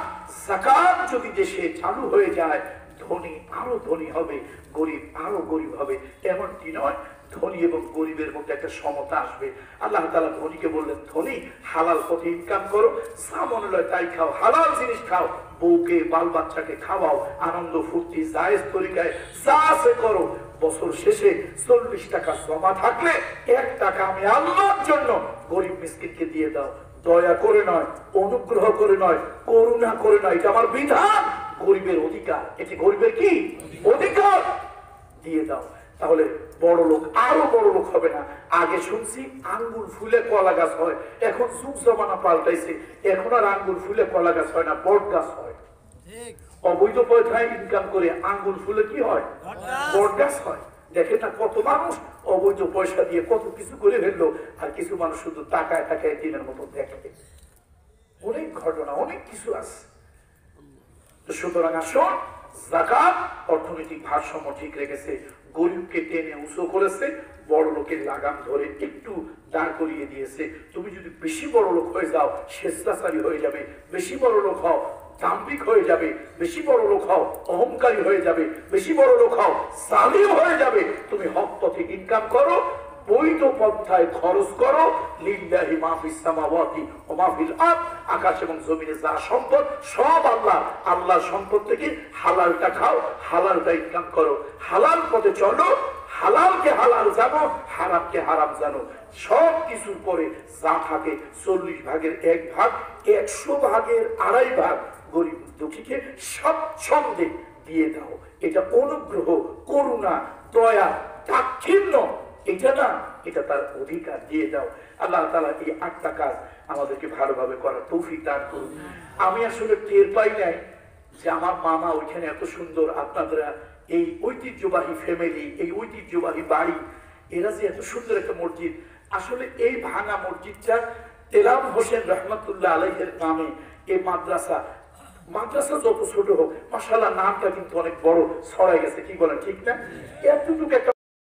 যাকাত যদি দেশে চালু হয়ে যায়, ধনী আরো ধনী হবে, গরিব আরো গরিব হবে। এমনটি নয়, ধনী এবং গরিবের মধ্যে একটা সমতা আসবে। আল্লাহ তাআলা ধনীকে বললেন, ধনী হালাল পথে ইনকাম করো, যা মনে হয় তাই খাও, হালাল জিনিস খাও, বউকে বাল বাচ্চাকে খাওয়াও, আনন্দ ফুর্তি জায়েজ তরিকায় যা আছে করো। বছর শেষে 40 টাকা জমা থাকলে 1 টাকা আমি আল্লাহর জন্য গরিব মিসকিনকে দিয়ে দাও। দয়া করে নয়, অনুগ্রহ করে নয়, করুণা করে নয়, এটা আমার বিধান, গরিবের অধিকার। এটি গরিবের কি অধিকার, দিয়ে দাও। তাহলে বড় লোক আরো বড় লোক হবে না। আগে শুনছি আঙ্গুল ফুলে কলা গাছ হয়, এখন যুগ জমানা পাল্টাইছে, এখন আর আঙ্গুল ফুলে কলা গাছ হয় না, বট গাছ হয়। অবৈধ পয়সায় ইনকাম করে আঙ্গুল ফুলে কি হয়? বট গাছ হয়। দেখেন না কত মানুষ অবৈধ পয়সা দিয়ে কত কিছু করে ফেললো, আর কিছু মানুষ শুধু টাকায় টাকায় দিনের মতো দেখে। অনেক ঘটনা, অনেক কিছু আছে। সুতরাং আসুন, যাকাত অর্থনৈতিক ভারসাম্য ঠিক রেখেছে, গরিবকে টেনে উঁচু করেছে, বড় লোকের লাগাম ধরে একটু দাঁড় করিয়ে দিয়েছে। তুমি যদি বেশি বড় লোক হয়ে যাও, স্বেচ্ছাচারী হয়ে যাবে, বেশি বড় লোক হও দাম্ভিক হয়ে যাবে, বেশি বড় লোক হও অহংকারী হয়ে যাবে, বেশি বড় লোক হও জালিম হয়ে যাবে। তুমি হক পথে ইনকাম করো, বৈধ পন্থায় খরচ করো। লিল্লাহি মা ফিস সামাওয়াতি ওয়া মা ফিল আরদ, আকাশ এবং জমিনে যা সম্পদ সব আল্লাহ। আল্লাহর সম্পদ থেকে হালালটা খাও, হালালটা ইনকাম করো, হালাল পথে চলো, হালালকে হালাল জানো, হারামকে হারাম জানো। সব কিছুর পরে যা থাকে 40 ভাগের 1 ভাগ, 100 ভাগের 2.5 ভাগ গরিব দুঃখীকে স্বচ্ছন্দে দিয়ে দাও। এটা অনুগ্রহ, করুণা, দয়া, দাক্ষিণ্য, এটা না, এটা তার অধিকার, দিয়ে দাও। আল্লাহ তাআলা এই 8টা কাজ আমাদেরকে ভালোভাবে করার তৌফিক দান করুন। আমি আসলে টের পাই নাই যে আমার মামা ওইখানে এত সুন্দর, আপনারা এই ঐতিহ্যবাহী ফ্যামিলি, এই ঐতিহ্যবাহী বাড়ি, এরা যে এত সুন্দর একটা মসজিদ। আসলে এই ভাঙা মসজিদটা তেলাম হোসেন রহমতুল্লাহ আলাইহির নামে এই মাদ্রাসা মাদ্রাসা যত ছোট হোক, মাশাআল্লাহ নামটা কিন্তু অনেক বড় ছড়াই গেছে, কি বলেন ঠিক না? এতটুকু একটা